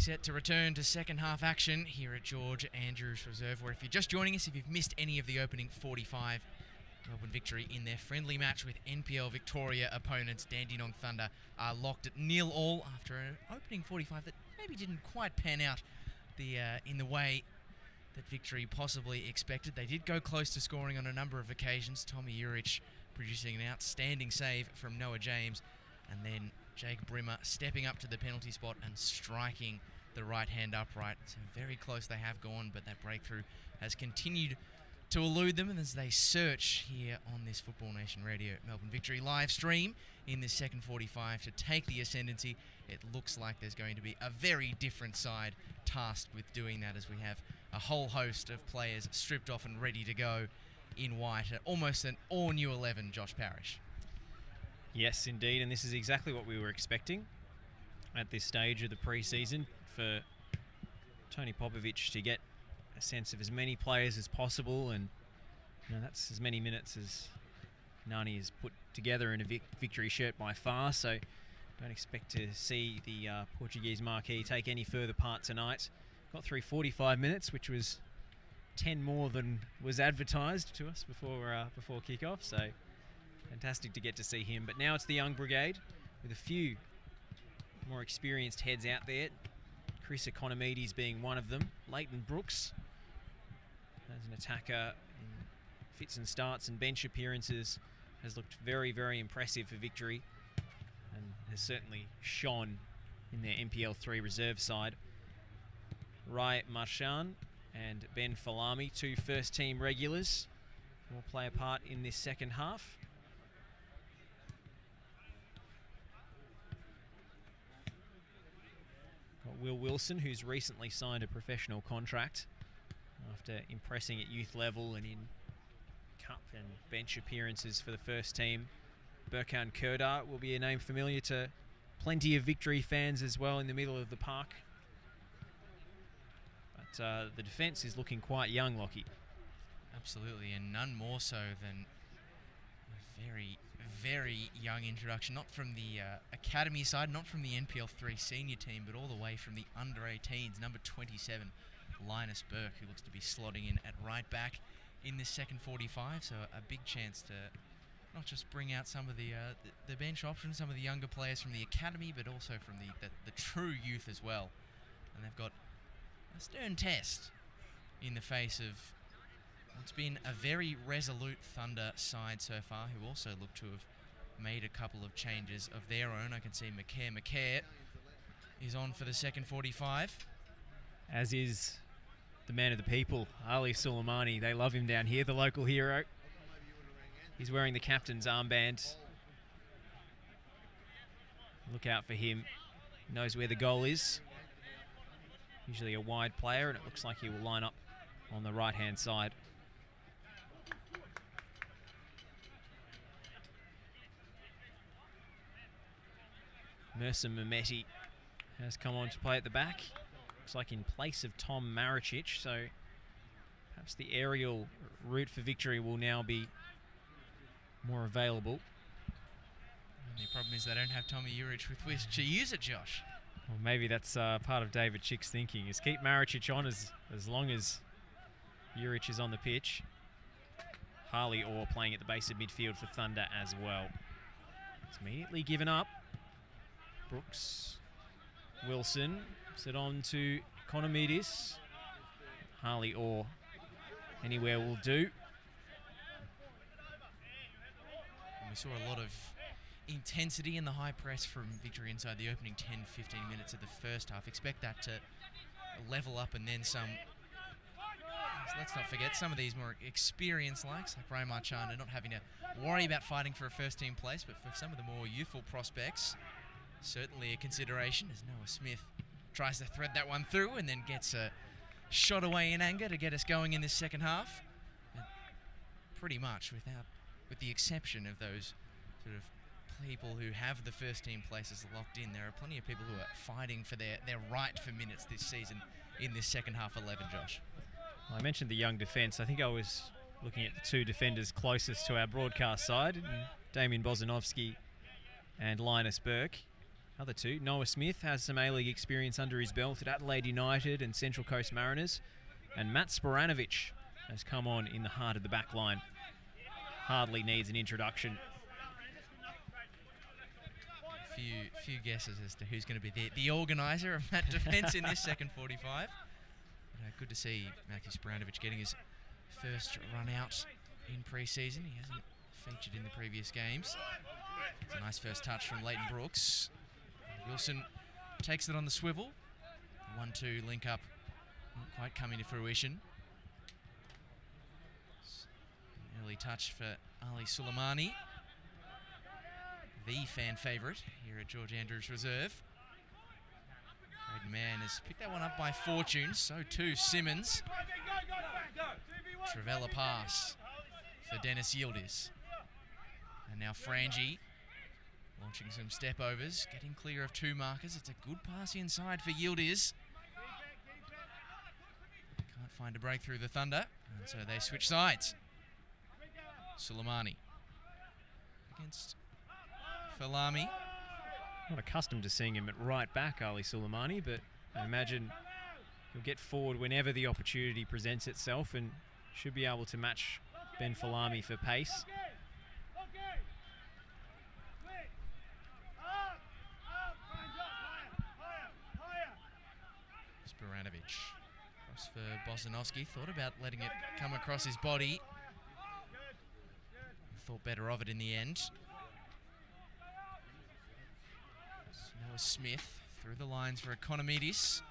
Getting set to return to second half action here at George Andrews Reserve, where if you're just joining us, if you've missed any of the opening 45, Melbourne Victory in their friendly match with NPL Victoria opponents Dandenong Thunder are locked at 0-0 after an opening 45 that maybe didn't quite pan out in the way that Victory possibly expected. They did go close to scoring on a number of occasions. Tommy Urich producing an outstanding save from Noah James, and then Jake Brimmer stepping up to the penalty spot and striking the right hand upright. So very close they have gone, but that breakthrough has continued to elude them, and as they search here on this Football Nation Radio Melbourne Victory live stream in this second 45 to take the ascendancy, it looks like there's going to be a very different side tasked with doing that, as we have a whole host of players stripped off and ready to go in white. Almost an all-new 11, Josh Parish. Yes, indeed, and this is exactly what we were expecting at this stage of the pre-season, for Tony Popovic to get a sense of as many players as possible, and that's as many minutes as Nani has put together in a Victory shirt by far, so don't expect to see the Portuguese marquee take any further part tonight. Got through 45 minutes, which was 10 more than was advertised to us before kick-off, so fantastic to get to see him. But now it's the young brigade with a few more experienced heads out there. Chris Economides being one of them. Leighton Brooks as an attacker in fits and starts and bench appearances has looked very, very impressive for Victory and has certainly shone in their NPL 3 reserve side. Rai Marchand and Ben Falami, two first team regulars, will play a part in this second half. Got Will Wilson, who's recently signed a professional contract after impressing at youth level and in cup and bench appearances for the first team. Burkhan Kerdar will be a name familiar to plenty of Victory fans as well in the middle of the park. But the defence is looking quite young, Lachie. Absolutely, and none more so than a very, very young introduction, not from the academy side, not from the NPL 3 senior team, but all the way from the under-18s, number 27, Linus Burke, who looks to be slotting in at right back in this second 45, so a big chance to not just bring out some of the bench options, some of the younger players from the academy, but also from the true youth as well. And they've got a stern test in the face of what's been a very resolute Thunder side so far, who also look to have made a couple of changes of their own. I can see McCare is on for the second 45. As is the man of the people, Ali Soleimani. They love him down here, the local hero. He's wearing the captain's armband. Look out for him. He knows where the goal is. Usually a wide player, and it looks like he will line up on the right-hand side. Mercer Mehmeti has come on to play at the back. Looks like in place of Tom Maricic, so perhaps the aerial route for Victory will now be more available. And the problem is they don't have Tommy Urich with which to use it, Josh. Well, maybe that's part of David Chick's thinking, is keep Maricic on as long as Urich is on the pitch. Harley Orr playing at the base of midfield for Thunder as well. It's immediately given up. Brooks, Wilson, set on to Economides. Harley Orr, anywhere will do. And we saw a lot of intensity in the high press from Victory inside the opening 10-15 minutes of the first half. Expect that to level up, and then some. So let's not forget some of these more experienced likes like Ray Marchand are not having to worry about fighting for a first team place, but for some of the more youthful prospects, certainly a consideration as Noah Smith tries to thread that one through and then gets a shot away in anger to get us going in this second half. And pretty much with the exception of those sort of people who have the first team places locked in, there are plenty of people who are fighting for their right for minutes this season in this second half 11, Josh. Well, I mentioned the young defence. I think I was looking at the two defenders closest to our broadcast side, Damien Bozanovsky and Linus Burke. other two. Noah Smith has some A-League experience under his belt at Adelaide United and Central Coast Mariners. And Matt Sporanovic has come on in the heart of the back line. Hardly needs an introduction. Few guesses as to who's going to be the organiser of that defence in this second 45. But, good to see Matthew Sporanovic getting his first run out in pre-season. He hasn't featured in the previous games. It's a nice first touch from Leighton Brooks. Wilson takes it on the swivel. 1-2 link up, not quite coming to fruition. An early touch for Ali Suleimani, the fan favourite here at George Andrews Reserve. Braden Mann has picked that one up by fortune, so too Simmons. Travella pass for Dennis Yildiz. And now Frangie launching some step overs, getting clear of two markers. It's a good pass inside for Yildiz. Can't find a break through the Thunder, and so they switch sides. Suleimani against Falami. Not accustomed to seeing him at right back, Ali Suleimani, but I imagine he'll get forward whenever the opportunity presents itself and should be able to match Ben Falami for pace. Sporanovic cross for Bosanowski. Thought about letting it come across his body. Thought better of it in the end. Noah Smith through the lines for Economidis.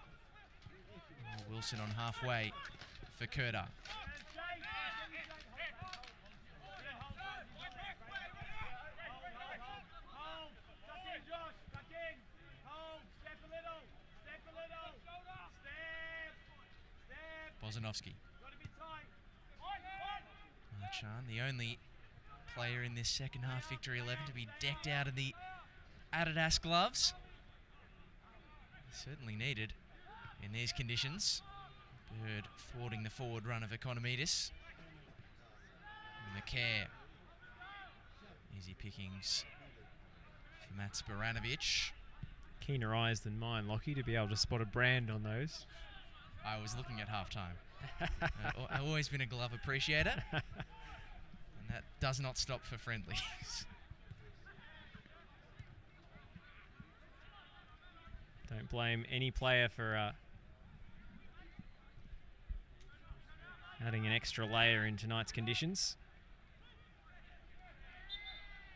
Wilson on halfway for Kurda. Bosanowski. Marchand, the only player in this second half Victory 11 to be decked out in the Adidas gloves. Certainly needed in these conditions. Bird thwarting the forward run of Economidis. McCare. Easy pickings for Matt Sporanovic. Keener eyes than mine, Lachie, to be able to spot a brand on those. I was looking at halftime. I've always been a glove appreciator. And that does not stop for friendlies. Don't blame any player for adding an extra layer in tonight's conditions.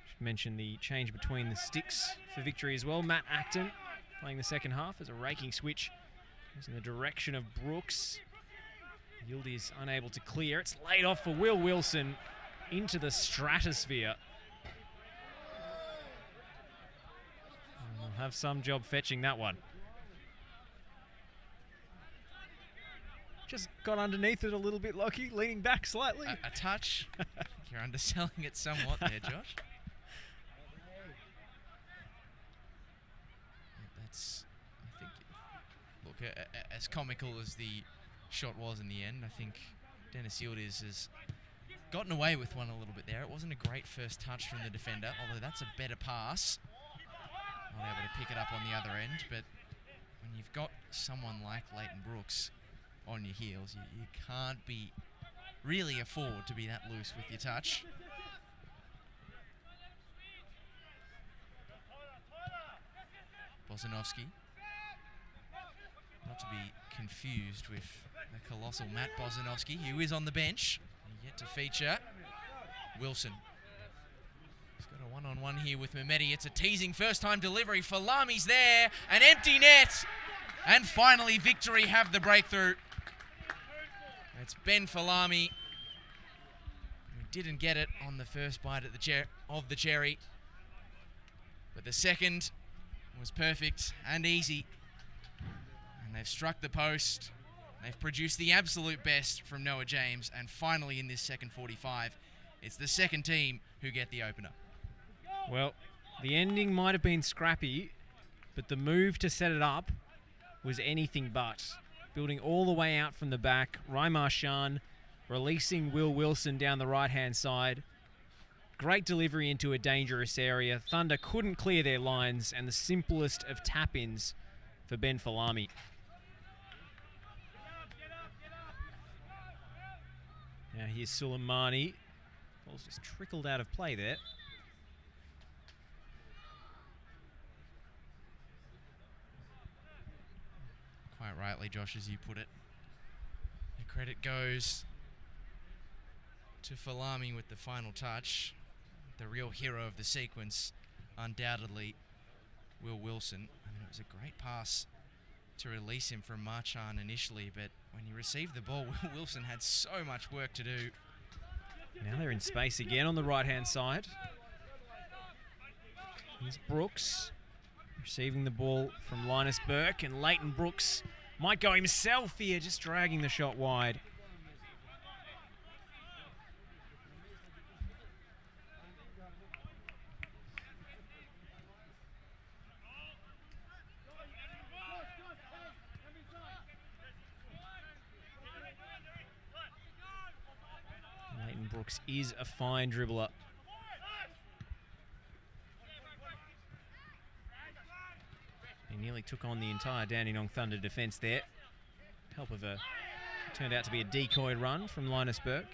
Should mention the change between the sticks for Victory as well. Matt Acton playing the second half as a raking switch. Goes in the direction of Brooks. Yildiz unable to clear. It's laid off for Will Wilson into the stratosphere. And we'll have some job fetching that one. Just got underneath it a little bit, Lachie, leaning back slightly. A touch. You're underselling it somewhat there, Josh. That's, I think, look, as comical as the shot was in the end, I think Dennis Yildiz has gotten away with one a little bit there. It wasn't a great first touch from the defender, although that's a better pass. Not able to pick it up on the other end, but when you've got someone like Leighton Brooks on your heels, you can't really afford to be that loose with your touch. Bosanowski, not to be confused with the colossal Matt Bosanowski, who is on the bench, yet to feature. Wilson. He's got a one-on-one here with Mehmeti. It's a teasing first-time delivery. Falami's there, an empty net, and finally Victory have the breakthrough. It's Ben Falami, who didn't get it on the first bite of the cherry, but the second was perfect and easy. And they've struck the post. They've produced the absolute best from Noah James, and finally in this second 45, it's the second team who get the opener. Well, the ending might have been scrappy, but the move to set it up was anything but. Building all the way out from the back, Rai Marchand releasing Will Wilson down the right-hand side. Great delivery into a dangerous area. Thunder couldn't clear their lines, and the simplest of tap-ins for Ben Falami. Now here's Suleimani. Ball's just trickled out of play there. Quite rightly, Josh, as you put it. The credit goes to Falami with the final touch. The real hero of the sequence, undoubtedly, Will Wilson. I mean, it was a great pass to release him from Marchand initially, but when he received the ball, Will Wilson had so much work to do. Now they're in space again on the right-hand side. Here's Brooks receiving the ball from Linus Burke, and Leighton Brooks might go himself here, just dragging the shot wide. Leighton Brooks is a fine dribbler. He nearly took on the entire Dandenong Thunder defence there. Help of a, turned out to be a decoy run from Linus Burke.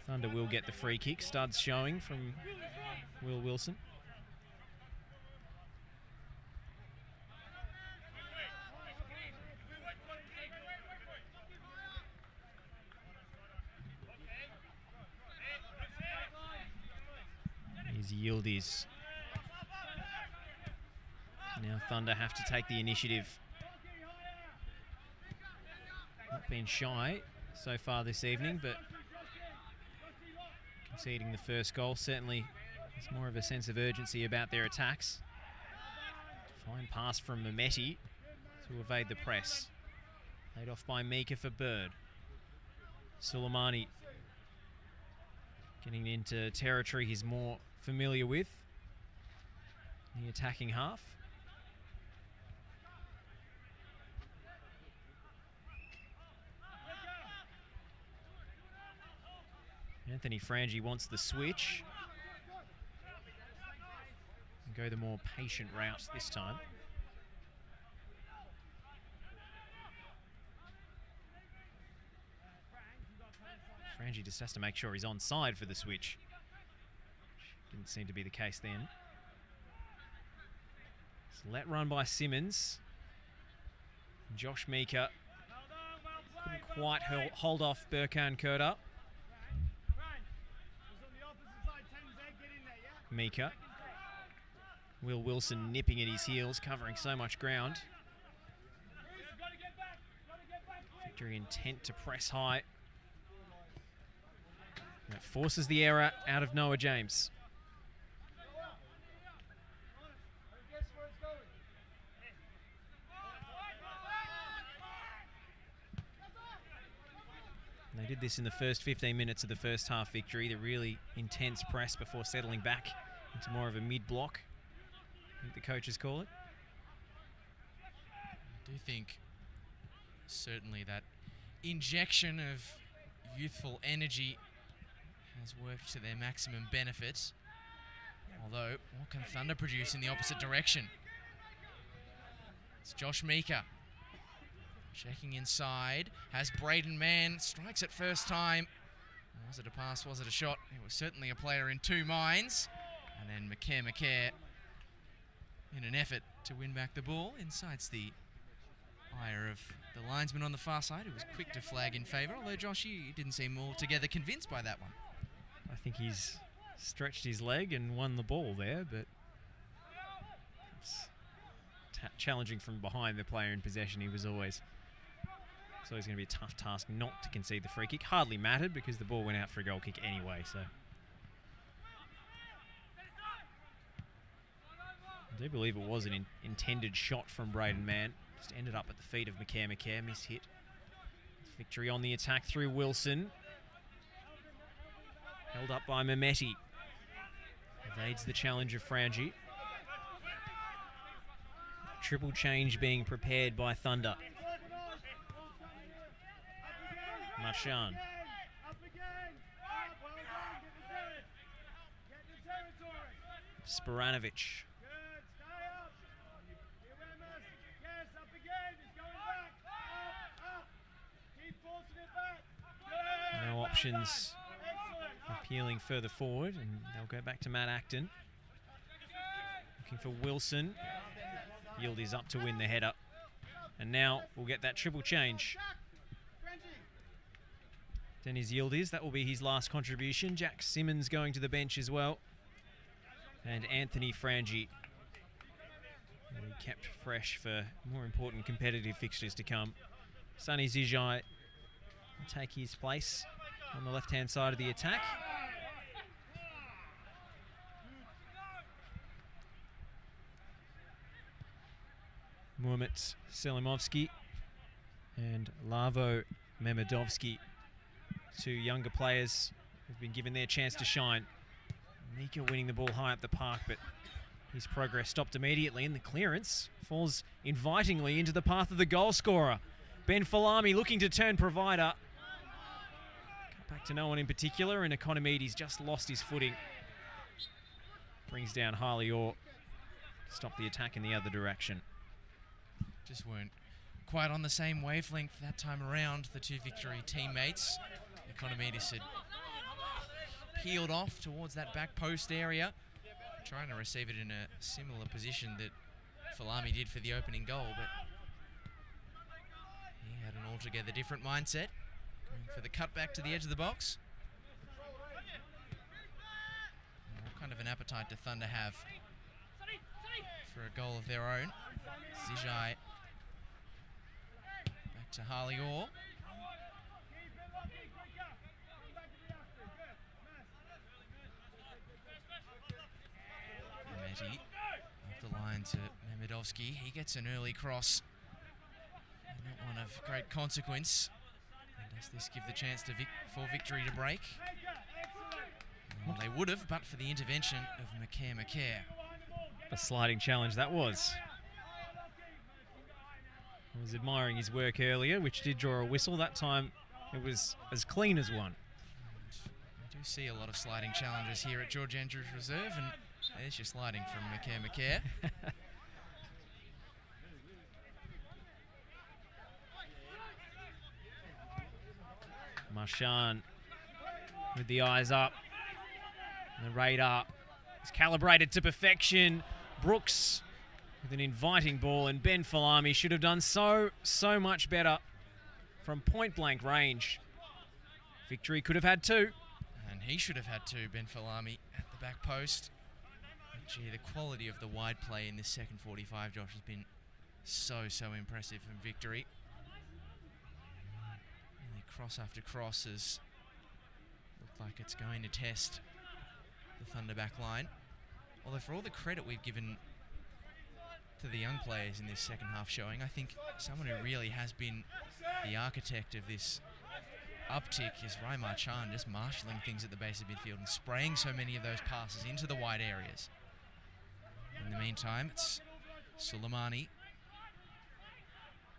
Thunder will get the free kick. Studs showing from Will Wilson. His Yildiz. Now Thunder have to take the initiative. Not been shy so far this evening, but conceding the first goal certainly has more of a sense of urgency about their attacks. Fine pass from Mehmeti to evade the press. Laid off by Mika for Bird. Suleimani getting into territory he's more familiar with, the attacking half. Anthony Frangi wants the switch and go the more patient route this time. Frangi just has to make sure he's onside for the switch. Didn't seem to be the case then. So let run by Simmons. Josh Mika couldn't quite hold off Burkan Kurda. Mika. Will Wilson nipping at his heels, covering so much ground. Victory intent to press high. That forces the error out of Noah James. They did this in the first 15 minutes of the first half, Victory. The really intense press before settling back into more of a mid-block, I think the coaches call it. I do think certainly that injection of youthful energy has worked to their maximum benefit. Although, what can Thunder produce in the opposite direction? It's Josh Mika. Checking inside, has Braden Mann, strikes it first time. Was it a pass, was it a shot? It was certainly a player in two minds. And then McCare, in an effort to win back the ball, incites the ire of the linesman on the far side, who was quick to flag in favour, although Josh, you didn't seem altogether convinced by that one. I think he's stretched his leg and won the ball there, but it's challenging from behind the player in possession. He was always... So it's going to be a tough task not to concede the free kick. Hardly mattered because the ball went out for a goal kick anyway. So I do believe it was an intended shot from Braden Mann. Just ended up at the feet of McCare. Missed hit. Victory on the attack through Wilson. Held up by Mehmeti. Evades the challenge of Frangi. Triple change being prepared by Thunder. Marshan. Sporanovic. No options appealing further forward, and they'll go back to Matt Acton. Looking for Wilson. Yildiz up to win the header. And now we'll get that triple change. Dennis Yildiz, that will be his last contribution. Jack Simmons going to the bench as well. And Anthony Frangi will be kept fresh for more important competitive fixtures to come. Sonny Zijai will take his place on the left-hand side of the attack. Muhammad Selimovsky and Lavo Memedovsky, two younger players who've been given their chance to shine. Mika winning the ball high up the park, but his progress stopped immediately, and the clearance falls invitingly into the path of the goal scorer. Ben Falami looking to turn provider. Cut back to no one in particular, and Economides just lost his footing. Brings down Harley Orr. Stop the attack in the other direction. Just weren't quite on the same wavelength that time around, the two Victory teammates. Economides had peeled off towards that back post area, trying to receive it in a similar position that Falami did for the opening goal, but he had an altogether different mindset, going for the cutback to the edge of the box. What kind of an appetite do Thunder have for a goal of their own? Zijai back to Harley Orr. Mehmeti up the line to Memedovsky. He gets an early cross, and not one of great consequence. And does this give the chance to for Victory to break? Well, they would have, but for the intervention of McCare. A sliding challenge that was. I was admiring his work earlier, which did draw a whistle. That time it was as clean as one. We do see a lot of sliding challenges here at George Andrews Reserve, and there's your sliding from McCare. Marshan with the eyes up. The radar is calibrated to perfection. Brooks with an inviting ball, and Ben Falami should have done so much better from point-blank range. Victory could have had two. And he should have had two, Ben Falami, at the back post. But gee, the quality of the wide play in this second 45, Josh, has been so impressive from Victory. Really cross after cross has looked like it's going to test the Thunder back line. Although for all the credit we've given to the young players in this second half showing, I think someone who really has been the architect of this uptick is Raimar Chan, just marshalling things at the base of midfield and spraying so many of those passes into the wide areas. In the meantime, it's Suleimani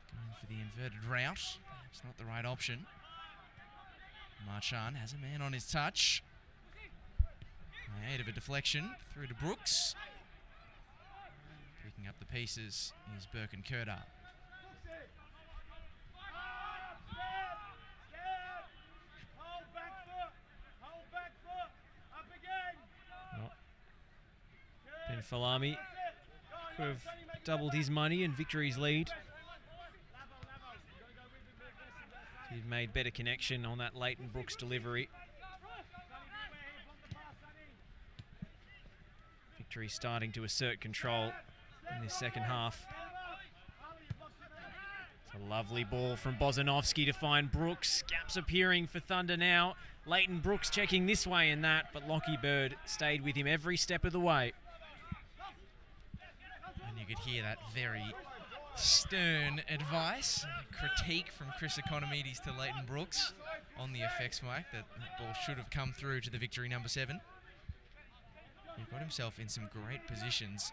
going for the inverted route. Perhaps not the right option. Marchand has a man on his touch. Ahead of a deflection through to Brooks. Picking up the pieces is Birkin Kurda. Ben Falami could have doubled his money and Victory's lead. He'd made better connection on that Leighton Brooks delivery. Victory starting to assert control in this second half. It's a lovely ball from Bozanovsky to find Brooks. Gaps appearing for Thunder now. Leighton Brooks checking this way and that, but Lachie Bird stayed with him every step of the way. And you could hear that very stern advice, critique from Chris Economides to Leighton Brooks on the effects mic that ball should have come through to the Victory number 7. He got himself in some great positions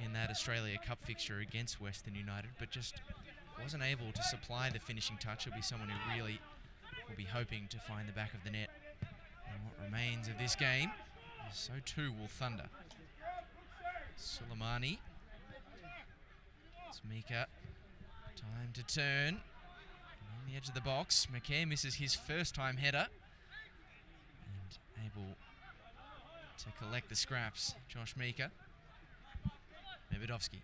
in that Australia Cup fixture against Western United, but just wasn't able to supply the finishing touch. He'll be someone who really will be hoping to find the back of the net in what remains of this game. So too will Thunder. Suleimani. It's Mika. Time to turn. On the edge of the box. McCare misses his first time header. And able to collect the scraps. Josh Mika. Mebedovsky.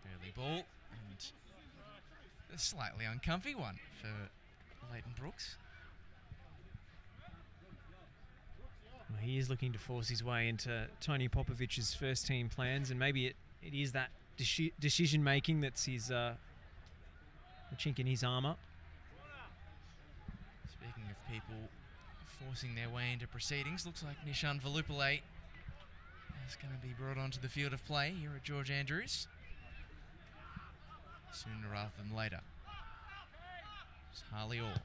Early ball. And a slightly uncomfy one for Leighton Brooks. Well, he is looking to force his way into Tony Popovic's first team plans, and maybe it is that decision making that's his the chink in his armour. Speaking of people forcing their way into proceedings, looks like Nishan Valupale is going to be brought onto the field of play here at George Andrews sooner rather than later. It's Harley Orr.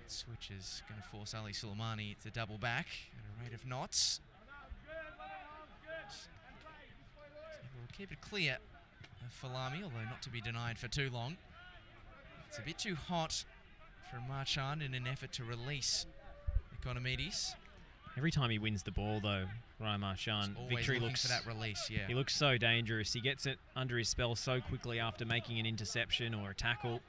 Switch is going to force Ali Suleimani to double back at a rate of knots. So we'll keep it clear of Falami, although not to be denied for too long. It's a bit too hot for Marchand in an effort to release Economides. Every time he wins the ball, though, Ryan Marchand, Victory looks for that release. Yeah, he looks so dangerous. He gets it under his spell so quickly after making an interception or a tackle.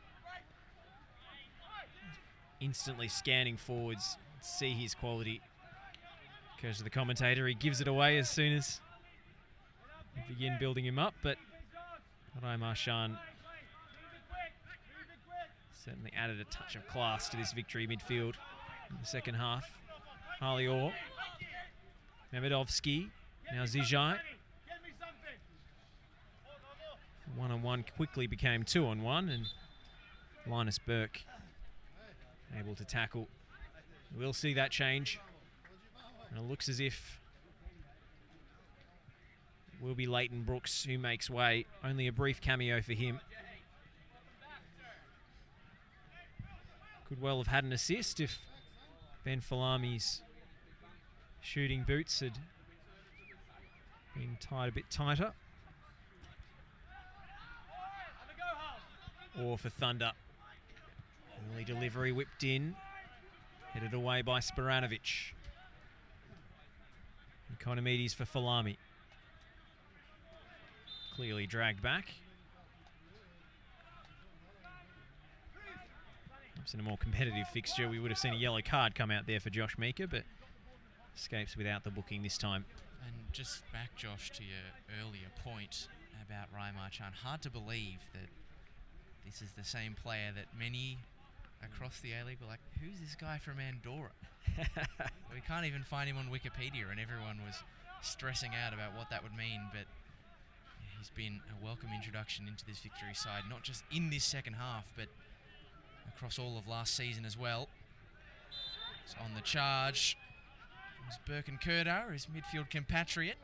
Instantly scanning forwards, see his quality. Goes to the commentator, he gives it away as soon as we begin building him up, but Ryan Marchand certainly added a touch of class to this Victory midfield in the second half. Harley Orr, Mehmedovsky, now Zijai. 1-on-1 quickly became 2-on-1, and Linus Burke able to tackle. We'll see that change. And it looks as if it will be Leighton Brooks who makes way. Only a brief cameo for him. Could well have had an assist if Ben Falami's shooting boots had been tied a bit tighter. Or for Thunder. Early delivery whipped in, headed away by Sporanovic. Economides for Falami. Clearly dragged back. Perhaps in a more competitive fixture, we would have seen a yellow card come out there for Josh Mika, but escapes without the booking this time. And just back, Josh, to your earlier point about Ryan Marchand, hard to believe that this is the same player that many across the A-League were like, who's this guy from Andorra? We can't even find him on Wikipedia, and everyone was stressing out about what that would mean, but he's been a welcome introduction into this Victory side, not just in this second half, but across all of last season as well. It's on the charge. It's Birkin Kerdar, his midfield compatriot,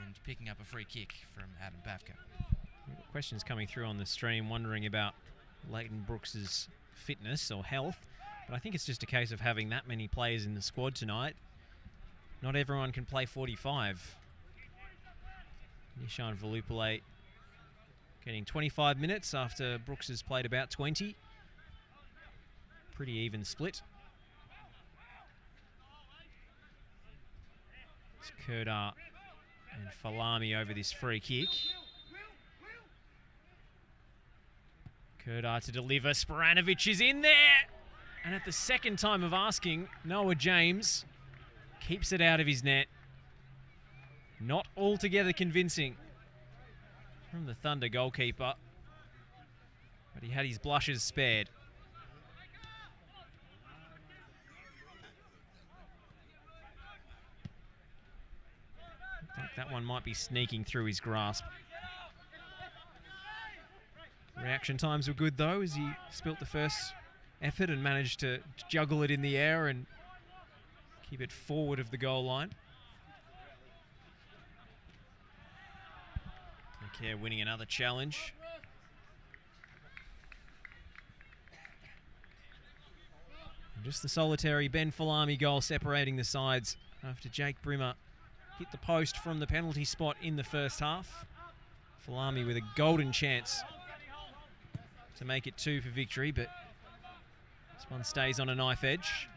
and picking up a free kick from Adam Bavka. Questions coming through on the stream wondering about Leighton Brooks's fitness or health, but I think it's just a case of having that many players in the squad tonight. Not everyone can play 45. Nishan Valupale getting 25 minutes after Brooks has played about 20. Pretty even split. It's Kerdar and Falami over this free kick. Kerdar to deliver. Sporanovic is in there. And at the second time of asking, Noah James keeps it out of his net. Not altogether convincing from the Thunder goalkeeper, but he had his blushes spared. I think that one might be sneaking through his grasp. Reaction times were good though, as he spilt the first effort and managed to juggle it in the air and keep it forward of the goal line. McCare winning another challenge. And just the solitary Ben Falami goal separating the sides after Jake Brimmer hit the post from the penalty spot in the first half. Falami with a golden chance to make it 2 for Victory, but this one stays on a knife edge.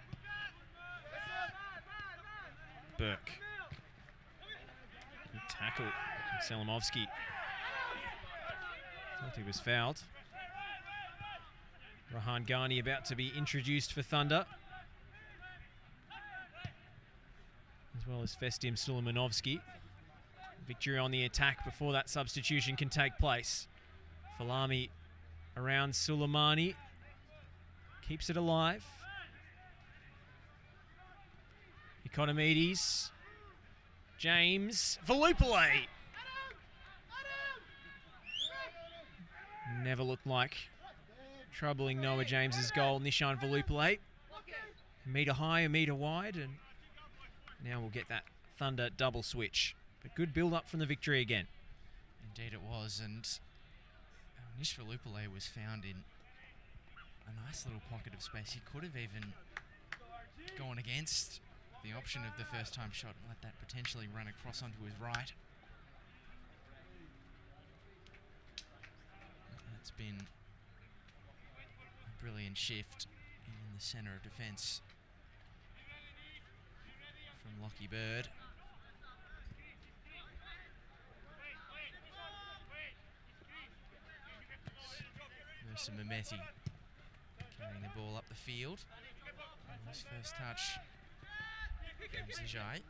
Burke. Good tackle. Selimovsky thought he was fouled. Rahan Ghani about to be introduced for Thunder, as well as Festim Sulemanovsky. Victory on the attack before that substitution can take place. Falami around Suleimani. Keeps it alive. Economides. James. Volupile. Never looked like troubling Noah James's goal. Nishan Volupile. A metre high, a metre wide, and now we'll get that Thunder double switch. But good build-up from the Victory again. Indeed it was, and Nish Volupile was found in a nice little pocket of space. He could have even gone against the option of the first-time shot and let that potentially run across onto his right. That's been a brilliant shift in the centre of defence from Lachie Bird. Mercer Mehmeti carrying the ball up the field. And his first touch from Zijai.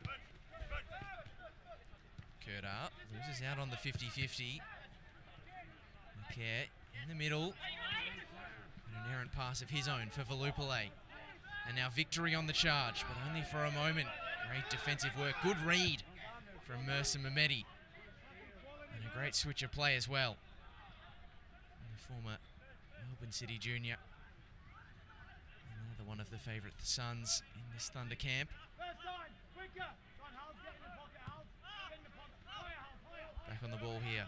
Kurda loses out on the 50-50. Pierre in the middle. An errant pass of his own for Volupile. And now Victory on the charge, but only for a moment. Great defensive work. Good read from Mercer Mehmeti. And a great switch of play as well. And the former Melbourne City junior. Another one of the favourite sons in this Thunder camp. Back on the ball here.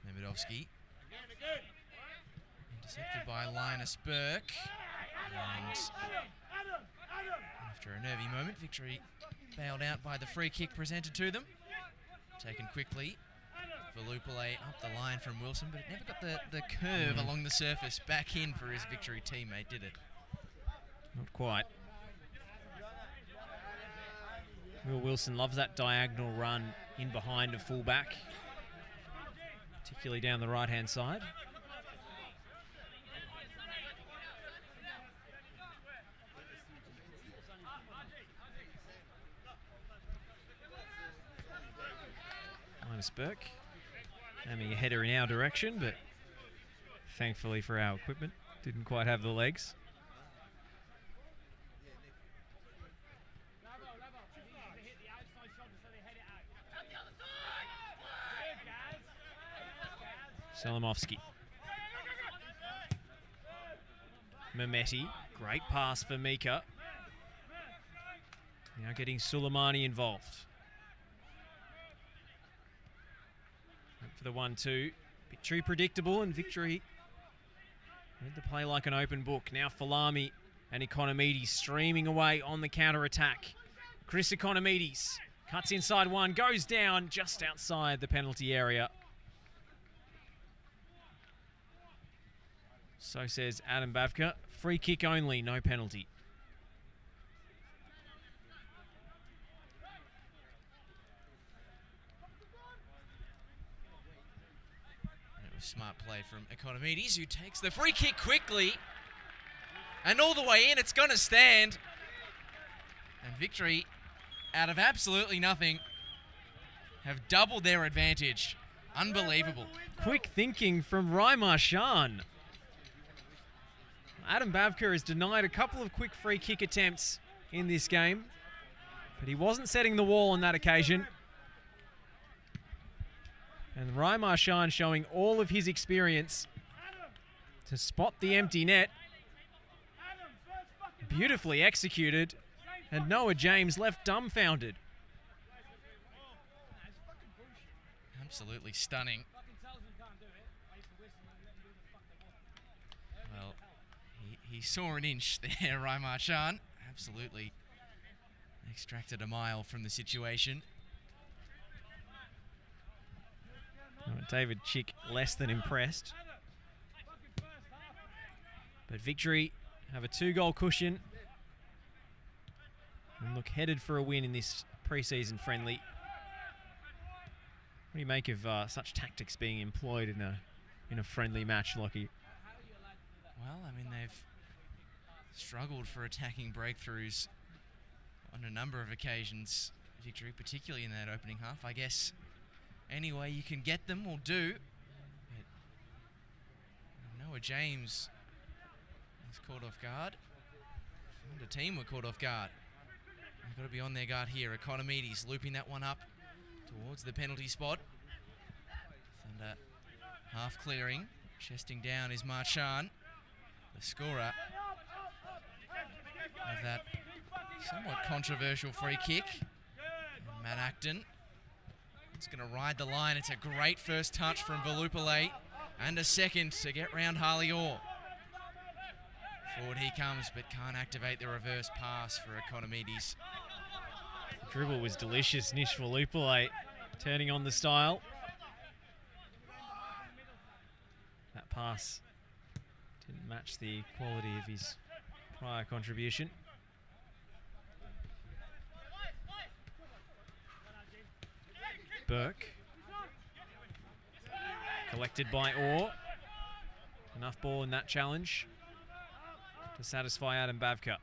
Nemedovsky. Intercepted by Linus Burke. And after a nervy moment, Victory bailed out by the free kick presented to them. Taken quickly. Volupile up the line from Wilson, but it never got the curve along the surface back in for his Victory teammate, did it? Not quite. Will Wilson loves that diagonal run in behind a fullback, particularly down the right-hand side. Linus Burke aiming a header in our direction, but thankfully for our equipment, didn't quite have the legs. Selimovsky. Mehmeti, great pass for Mika. Now getting Suleimani involved. Went for the 1-2. Bit too predictable, and Victory made the play like an open book. Now Falami and Economides streaming away on the counter-attack. Chris Economides cuts inside one, goes down just outside the penalty area. So says Adam Bavka. Free kick only, no penalty. And it was smart play from Economides, who takes the free kick quickly. And all the way in, it's going to stand. And Victory, out of absolutely nothing, have doubled their advantage. Unbelievable. Quick thinking from Raimar Shan. Adam Bavka has denied a couple of quick free kick attempts in this game, but he wasn't setting the wall on that occasion. And Raimar Shan showing all of his experience to spot the empty net. Beautifully executed, and Noah James left dumbfounded. Absolutely stunning. Well, he saw an inch there, Raimar Shan. Absolutely extracted a mile from the situation. David Chick less than impressed. But Victory have a 2-goal cushion and look headed for a win in this pre-season friendly. What do you make of such tactics being employed in a friendly match, Lachie? Well, I mean, they've struggled for attacking breakthroughs on a number of occasions. Victory, particularly in that opening half. I guess any way you can get them will do. But Noah James is caught off guard. And the team were caught off guard. They've got to be on their guard here. Economides looping that one up towards the penalty spot. Thunder half clearing. Chesting down is Marchand, the scorer of that somewhat controversial free kick. And Matt Acton is going to ride the line. It's a great first touch from Valupale and a second to get round Harley Orr. Forward he comes, but can't activate the reverse pass for Economides. The dribble was delicious. Nish Valupale turning on the style. That pass didn't match the quality of his prior contribution. Burke. Collected by Orr. Enough ball in that challenge to satisfy Adam Bavka.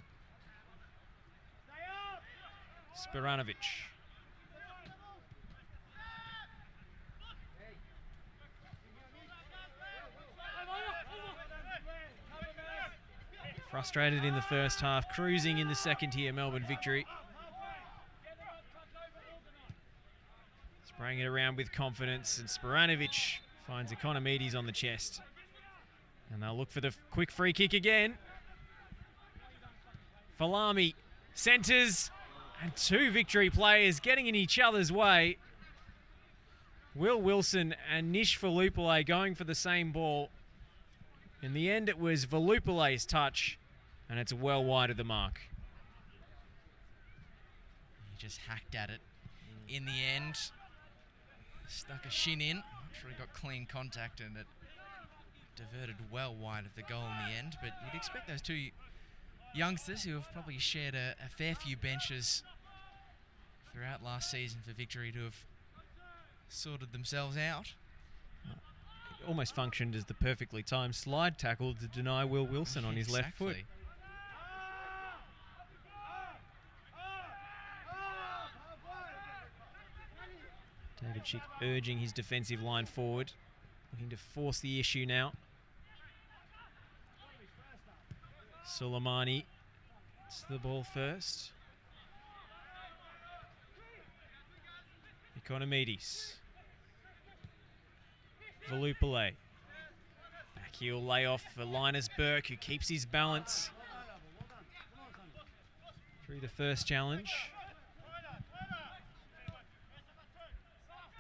Spiranovic. Frustrated in the first half, cruising in the second here, Melbourne Victory. Spraying it around with confidence, and Spiranovic finds Economides on the chest. And they'll look for the quick free kick again. Falami centres, and 2 Victory players getting in each other's way. Will Wilson and Nish Valupale going for the same ball. In the end, it was Valupale's touch, and it's well wide of the mark. He just hacked at it. In the end, stuck a shin in. Not sure he got clean contact, and it diverted well wide of the goal in the end. But you'd expect those 2 youngsters who have probably shared a fair few benches throughout last season for Victory to have sorted themselves out. It almost functioned as the perfectly timed slide tackle to deny Will Wilson on his left foot. David Chick urging his defensive line forward, looking to force the issue now. Soleimani gets the ball first. Economides. Valupale. Back heel layoff for Linus Burke, who keeps his balance through the first challenge.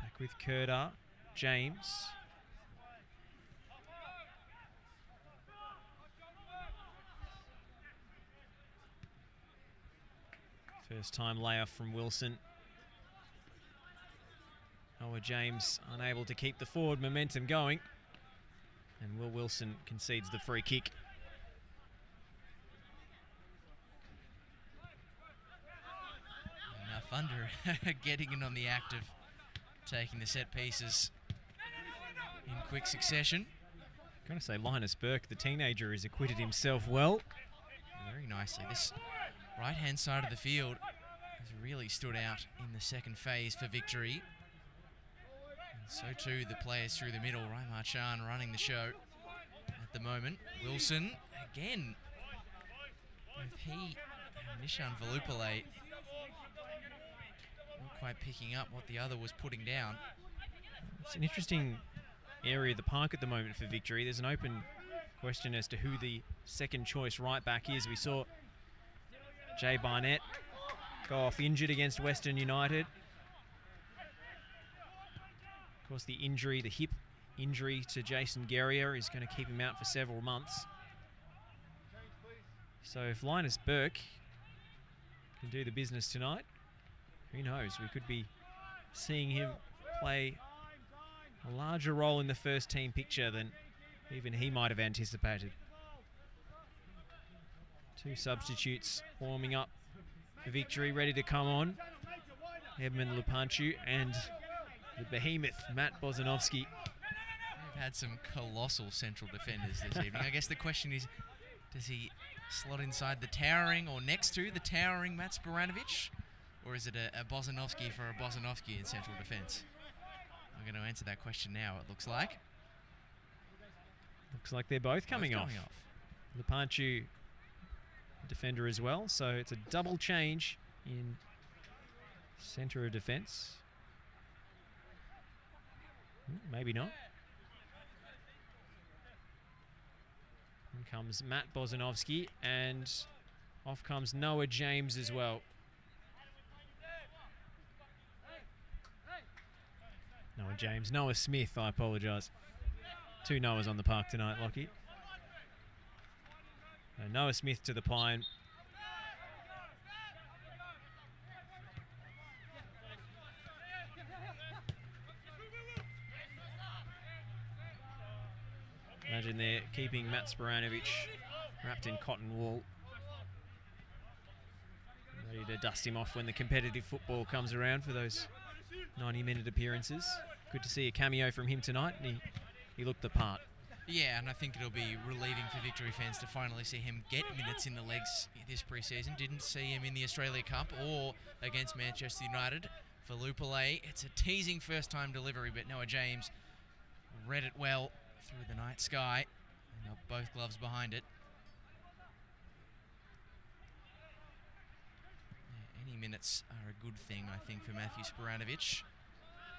Back with Kurda. James. First time layoff from Wilson. Noah James unable to keep the forward momentum going. And Will Wilson concedes the free kick. And now Thunder getting in on the act of taking the set pieces in quick succession. I'm going to say Linus Burke, the teenager, has acquitted himself well. Very nicely. This right-hand side of the field has really stood out in the second phase for Victory. So too the players through the middle. Rai Marchand running the show at the moment. Wilson again. Both he and Nishan Valupale not quite picking up what the other was putting down. It's an interesting area of the park at the moment for Victory. There's an open question as to who the second choice right back is. We saw Jay Barnett go off injured against Western United. Of course, the injury, the hip injury to Jason Guerrier is going to keep him out for several months. So if Linus Burke can do the business tonight, who knows? We could be seeing him play a larger role in the first team picture than even he might have anticipated. 2 substitutes warming up for Victory, ready to come on. Edmund Lupanchu and the behemoth Matt Bozanovsky. They've had some colossal central defenders this evening. I guess the question is, does he slot inside the towering or next to the towering Matt Sporanovic? Or is it a Bozanovsky for a Bozanovsky in central defence? I'm going to answer that question now, it looks like. Looks like they're both coming off. Lupanchu, defender as well, so it's a double change in centre of defence. Maybe not. In comes Matt Bozanovsky, and off comes Noah James as well. Noah James, Noah Smith, I apologise. 2 Noahs on the park tonight, Lachie. Noah Smith to the Pine. Imagine they're keeping Matt Sporanovic wrapped in cotton wool, ready to dust him off when the competitive football comes around for those 90-minute appearances. Good to see a cameo from him tonight, and he looked the part. Yeah, and I think it'll be relieving for Victory fans to finally see him get minutes in the legs this pre-season. Didn't see him in the Australia Cup or against Manchester United. For Lupale, it's a teasing first-time delivery, but Noah James read it well through the night sky. And both gloves behind it. Yeah, any minutes are a good thing, I think, for Matthew Sporanovic.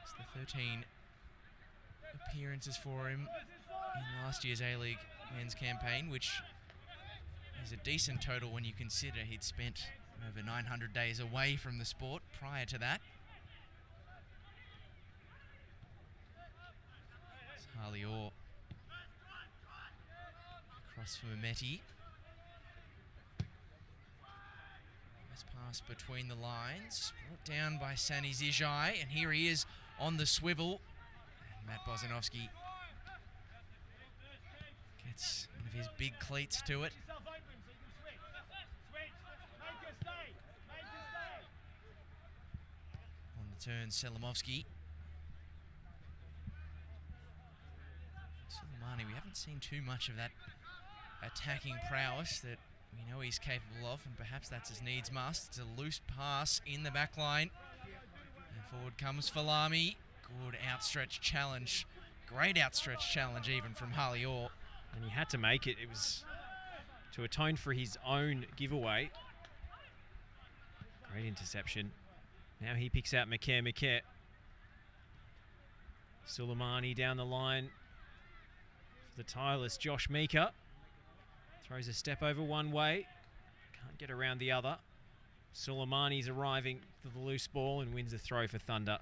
It's the 13 appearances for him in last year's A-League men's campaign, which is a decent total when you consider he'd spent over 900 days away from the sport prior to that. It's Harley Orr across for Mehmeti. Nice pass between the lines, brought down by Sani Zijai, and here he is on the swivel. And Matt Bozanovsky gets one of his big cleats to it. On the turn, Selimovsky. Soleimani, we haven't seen too much of that attacking prowess that we know he's capable of, and perhaps that's his needs must. It's a loose pass in the back line. And forward comes Falami. Good outstretched challenge. Great outstretched challenge even from Harley Orr. And he had to make it. It was to atone for his own giveaway. Great interception. Now he picks out Maquet. Soleimani down the line for the tireless Josh Meeker. Throws a step over one way. Can't get around the other. Soleimani's arriving for the loose ball and wins the throw for Thunder.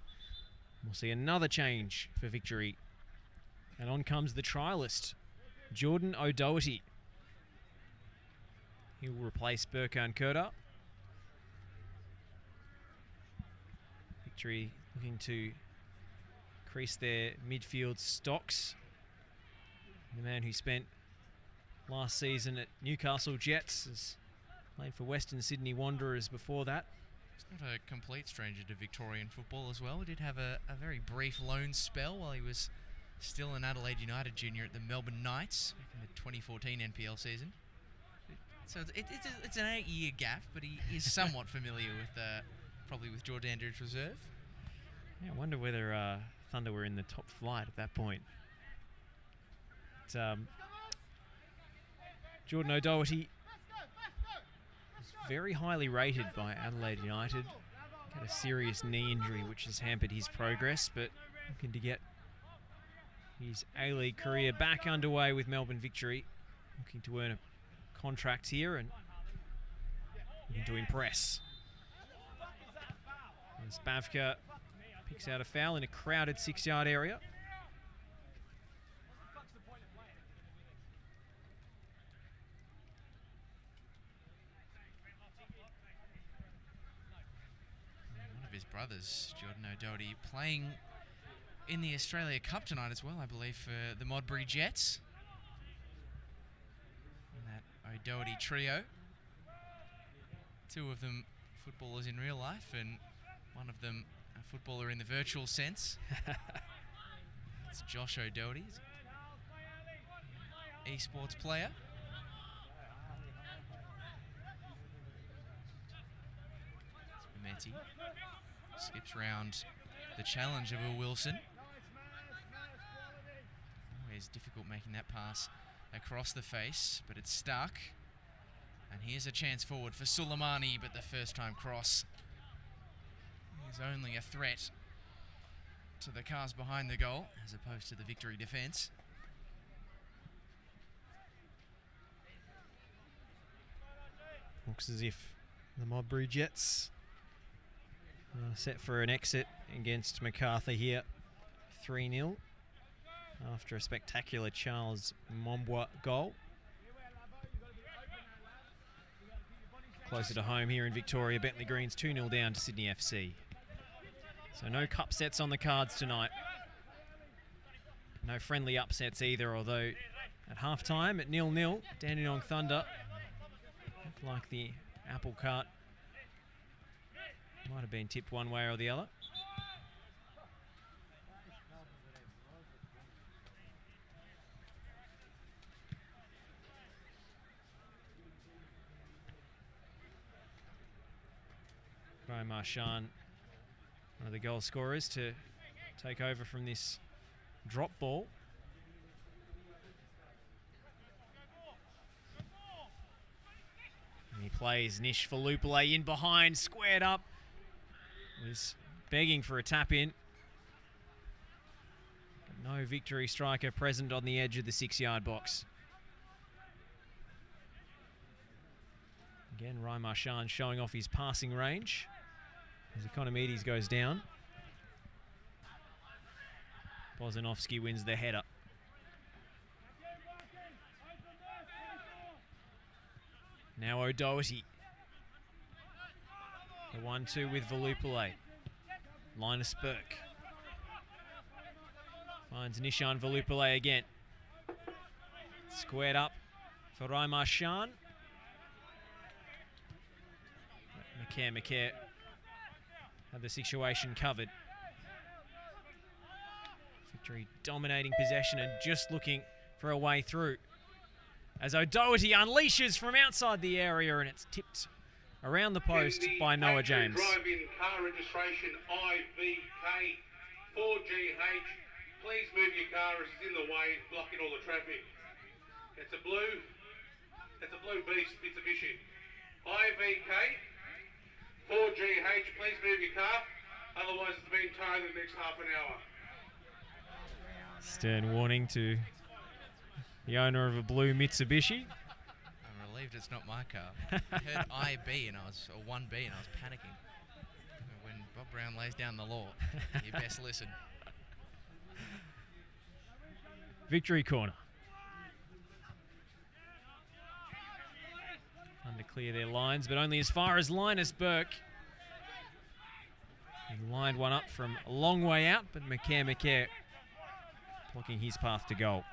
We'll see another change for Victory. And on comes the trialist, Jordan O'Doherty. He'll replace Burkan Kurda. Victory looking to increase their midfield stocks. The man who spent last season at Newcastle Jets has played for Western Sydney Wanderers before that. He's not a complete stranger to Victorian football as well. He did have a very brief loan spell while he was still an Adelaide United junior at the Melbourne Knights back in the 2014 NPL season. So it's an 8-year gap, but he is somewhat familiar with probably with George Andrews Reserve. Yeah, I wonder whether Thunder were in the top flight at that point. But, Jordan O'Doherty was very highly rated by Adelaide United. Had a serious knee injury which has hampered his progress, but looking to get his A-League career back underway with Melbourne Victory. Looking to earn a contract here and looking to impress. As Bavka picks out a foul in a crowded 6-yard area. One of his brothers, Jordan O'Doherty, playing in the Australia Cup tonight as well, I believe, for the Modbury Jets. And that O'Doherty trio. Two of them footballers in real life, and one of them a footballer in the virtual sense. It's Josh O'Doherty, esports player. Meti skips round the challenge of Will Wilson. Always difficult making that pass across the face, but it's stuck. And here's a chance forward for Suleimani, but the first time cross is only a threat to the cars behind the goal, as opposed to the Victory defence. Looks as if the Modbury Jets are set for an exit against MacArthur here, 3-0, after a spectacular Charles Mombwa goal. Closer to home here in Victoria, Bentley Greens 2-0 down to Sydney FC. So no cup sets on the cards tonight. No friendly upsets either, although at half-time at 0-0, Dandenong Thunder looked like the apple cart might have been tipped one way or the other. Graham Marshan, one of the goal scorers, to take over from this drop ball. And he plays Nish Falupale in behind, squared up. Was begging for a tap in. But no Victory striker present on the edge of the 6-yard box. Again, Ryan Marshan showing off his passing range as Economides goes down. Bozanovsky wins the header. Now O'Doherty. The 1-2 with Valupale. Linus Burke. Finds Nishan Valupale again. Squared up for Ryan Marshan. McCare had the situation covered. Victory dominating possession and just looking for a way through. As O'Doherty unleashes from outside the area, and it's tipped around the post by Noah James. Drive-in car registration IVK 4GH. Please move your car as it's in the way, blocking all the traffic. It's a blue beast, Mitsubishi. IVK 4GH, please move your car, otherwise it's being towed in the next half an hour. Stern warning to the owner of a blue Mitsubishi. I'm relieved it's not my car. I heard IB and I was, or 1B, and I was panicking. When Bob Brown lays down the law, you best listen. Victory corner. Trying to clear their lines, but only as far as Linus Burke. He lined one up from a long way out, but McCare blocking his path to goal.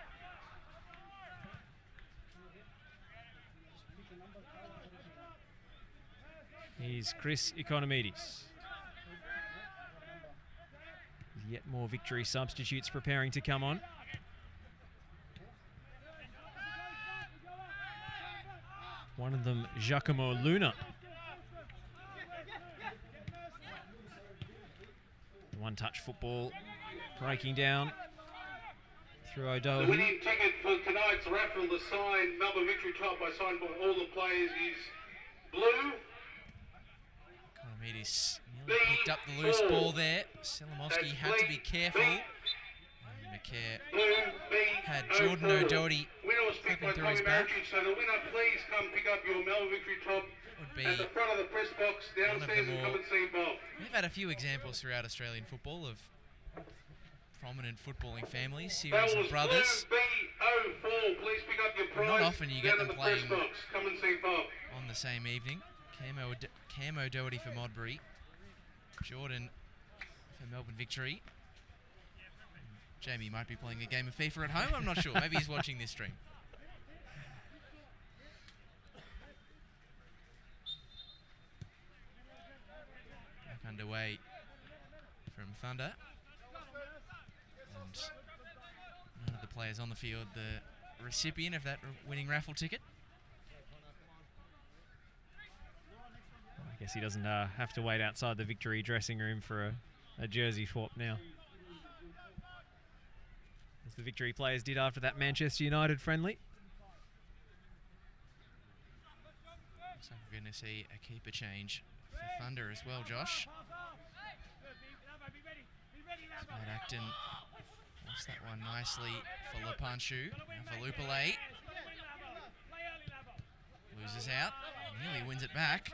Here's Chris Economides. Yet more Victory substitutes preparing to come on. One of them, Giacomo Luna. One-touch football, breaking down through O'Doherty. The winning ticket for tonight's raffle, the sign, Melbourne Victory top by signed by all the players, is blue. Economides nearly picked up the loose ball there. Selimovsky had to be careful. And McCare had Jordan O'Doherty flipping through his back. So the winner, please come pick up your Melbourne Victory top at the front of the press box downstairs and come and see Bob. We've had a few examples throughout Australian football of prominent footballing families, series of brothers. B04, please pick up your prize. Not often you get them playing come and see Bob. on the same evening. Cam O'Doherty for Modbury. Jordan for Melbourne Victory. Jamie might be playing a game of FIFA at home. I'm not sure. Maybe he's watching this stream. Back underway from Thunder. And none of the players on the field the recipient of that winning raffle ticket. I guess he doesn't have to wait outside the Victory dressing room for a jersey swap now, as the Victory players did after that Manchester United friendly. So we're going to see a keeper change for Thunder as well, Josh. Scott Acton lost that one nicely for Lepanchu. Now for Lupale. Loses out. Nearly wins it back.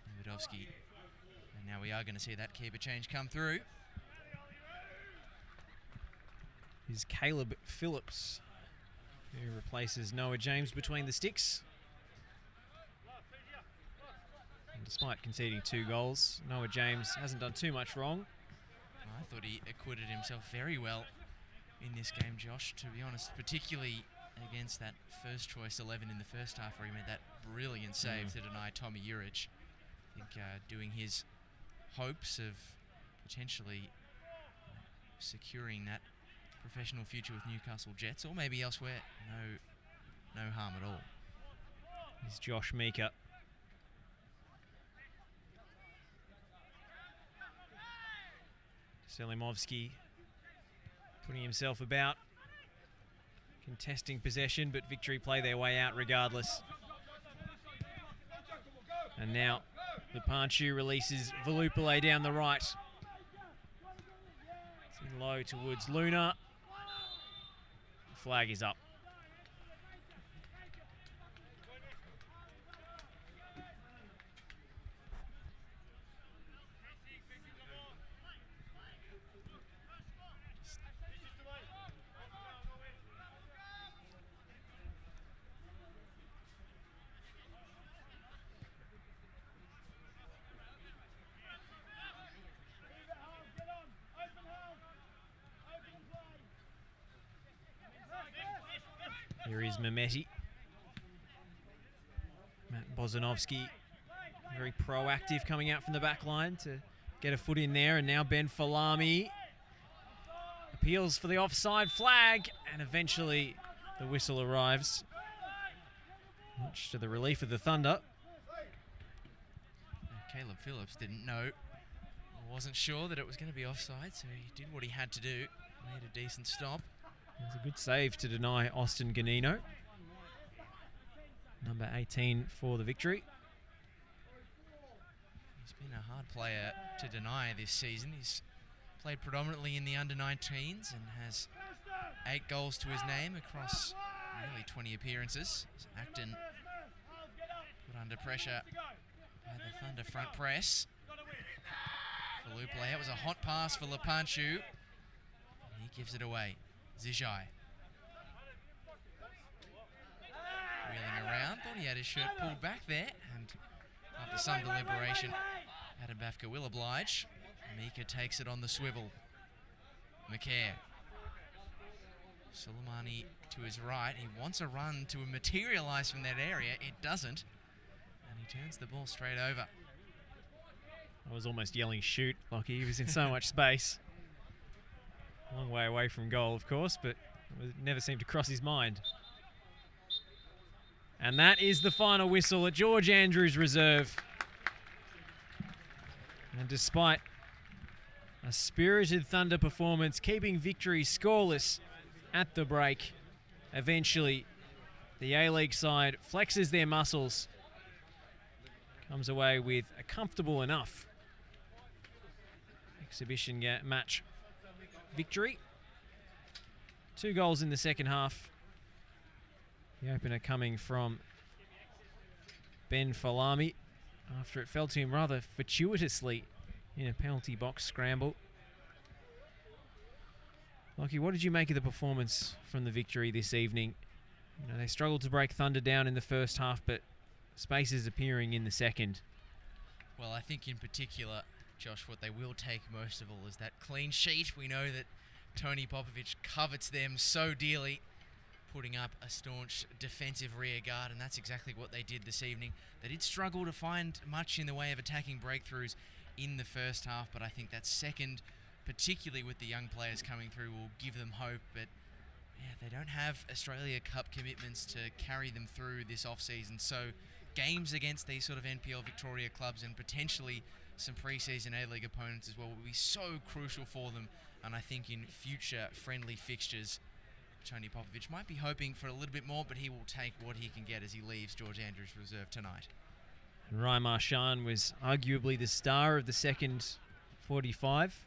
Davidovsky. And now we are going to see that keeper change come through. Is Caleb Phillips, who replaces Noah James between the sticks. And despite conceding 2 goals, Noah James hasn't done too much wrong. I thought he acquitted himself very well in this game, Josh, to be honest, particularly against that first choice 11 in the first half where he made that brilliant save to deny Tommy Urich. I think doing his hopes of potentially securing that professional future with Newcastle Jets or maybe elsewhere, no harm at all. Here's Josh Meeker. Selimovsky putting himself about, contesting possession, but Victory play their way out regardless. And now Lepanchu releases Volupale down the right. It's in low towards Luna. The flag is up. Here is Mehmeti. Matt Bozanovsky, very proactive coming out from the back line to get a foot in there. And now Ben Falami appeals for the offside flag. And eventually the whistle arrives, much to the relief of the Thunder. Caleb Phillips didn't know, wasn't sure that it was going to be offside, so he did what he had to do. Made a decent stop. It was a good save to deny Austin Ganino. Number 18 for the Victory. He's been a hard player to deny this season. He's played predominantly in the under-19s and has 8 goals to his name across nearly 20 appearances. So Acton put under pressure by the Thunder front press. For Lupale, it was a hot pass for Lepanchu. He gives it away. Zijai. Wheeling around, thought he had his shirt pulled back there, and after some deliberation, Adam Bafka will oblige. Mika takes it on the swivel. McCare. Soleimani to his right. He wants a run to materialise from that area. It doesn't. And he turns the ball straight over. I was almost yelling shoot, Lachie. He was in so much space. Long way away from goal, of course, but it never seemed to cross his mind. And that is the final whistle at George Andrews Reserve. And despite a spirited Thunder performance, keeping Victory scoreless at the break, eventually the A-League side flexes their muscles, comes away with a comfortable enough exhibition match victory. 2 goals in the second half. The opener coming from Ben Falami after it fell to him rather fortuitously in a penalty box scramble. Lachie, what did you make of the performance from the Victory this evening? You know, they struggled to break Thunder down in the first half, but space is appearing in the second. Well, I think in particular, Josh, what they will take most of all is that clean sheet. We know that Tony Popovic covets them so dearly, putting up a staunch defensive rear guard, and that's exactly what they did this evening. They did struggle to find much in the way of attacking breakthroughs in the first half, but I think that second, particularly with the young players coming through, will give them hope. But yeah, they don't have Australia Cup commitments to carry them through this off-season, so games against these sort of NPL Victoria clubs and potentially some pre-season A-League opponents as well will be so crucial for them. And I think in future friendly fixtures, Tony Popovic might be hoping for a little bit more, but he will take what he can get as he leaves George Andrews Reserve tonight. And Ryan Marchand was arguably the star of the second 45,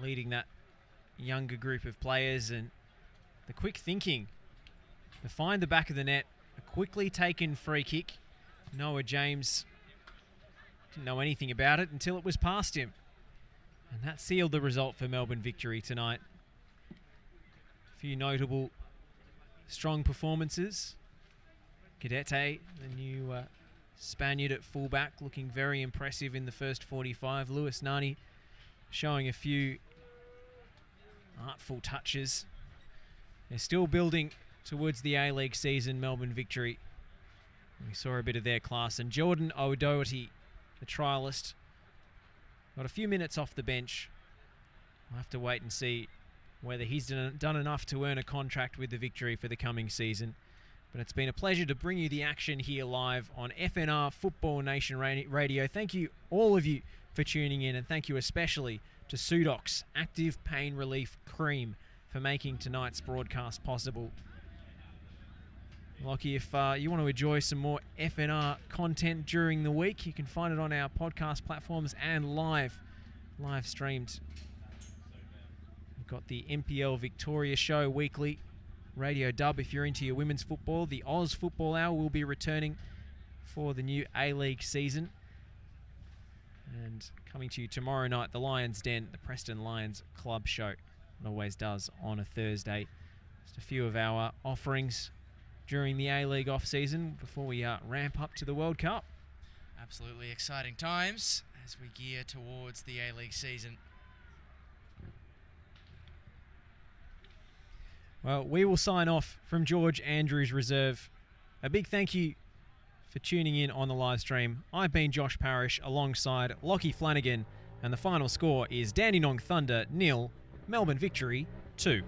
leading that younger group of players, and the quick thinking to find the back of the net, a quickly taken free kick. Noah James didn't know anything about it until it was past him. And that sealed the result for Melbourne Victory tonight. A few notable strong performances. Cadete, the new Spaniard at fullback, looking very impressive in the first 45. Lewis Nani showing a few artful touches. They're still building towards the A-League season, Melbourne Victory. We saw a bit of their class. And Jordan O'Doherty, the trialist, got a few minutes off the bench. We'll have to wait and see whether he's done enough to earn a contract with the Victory for the coming season. But it's been a pleasure to bring you the action here live on FNR Football Nation Radio. Thank you, all of you, for tuning in, and thank you especially to Soodox Active Pain Relief Cream for making tonight's broadcast possible. Lachie, if you want to enjoy some more FNR content during the week, you can find it on our podcast platforms and live streamed. We've got the NPL Victoria show weekly, Radio Dub if you're into your women's football. The Oz Football Hour will be returning for the new A-League season. And coming to you tomorrow night, the Lions Den, the Preston Lions Club show. It always does on a Thursday. Just a few of our offerings during the A-League off-season before we ramp up to the World Cup. Absolutely exciting times as we gear towards the A-League season. Well, we will sign off from George Andrews Reserve. A big thank you for tuning in on the live stream. I've been Josh Parish alongside Lachie Flannigan, and the final score is Dandenong Thunder 0, Melbourne Victory 2.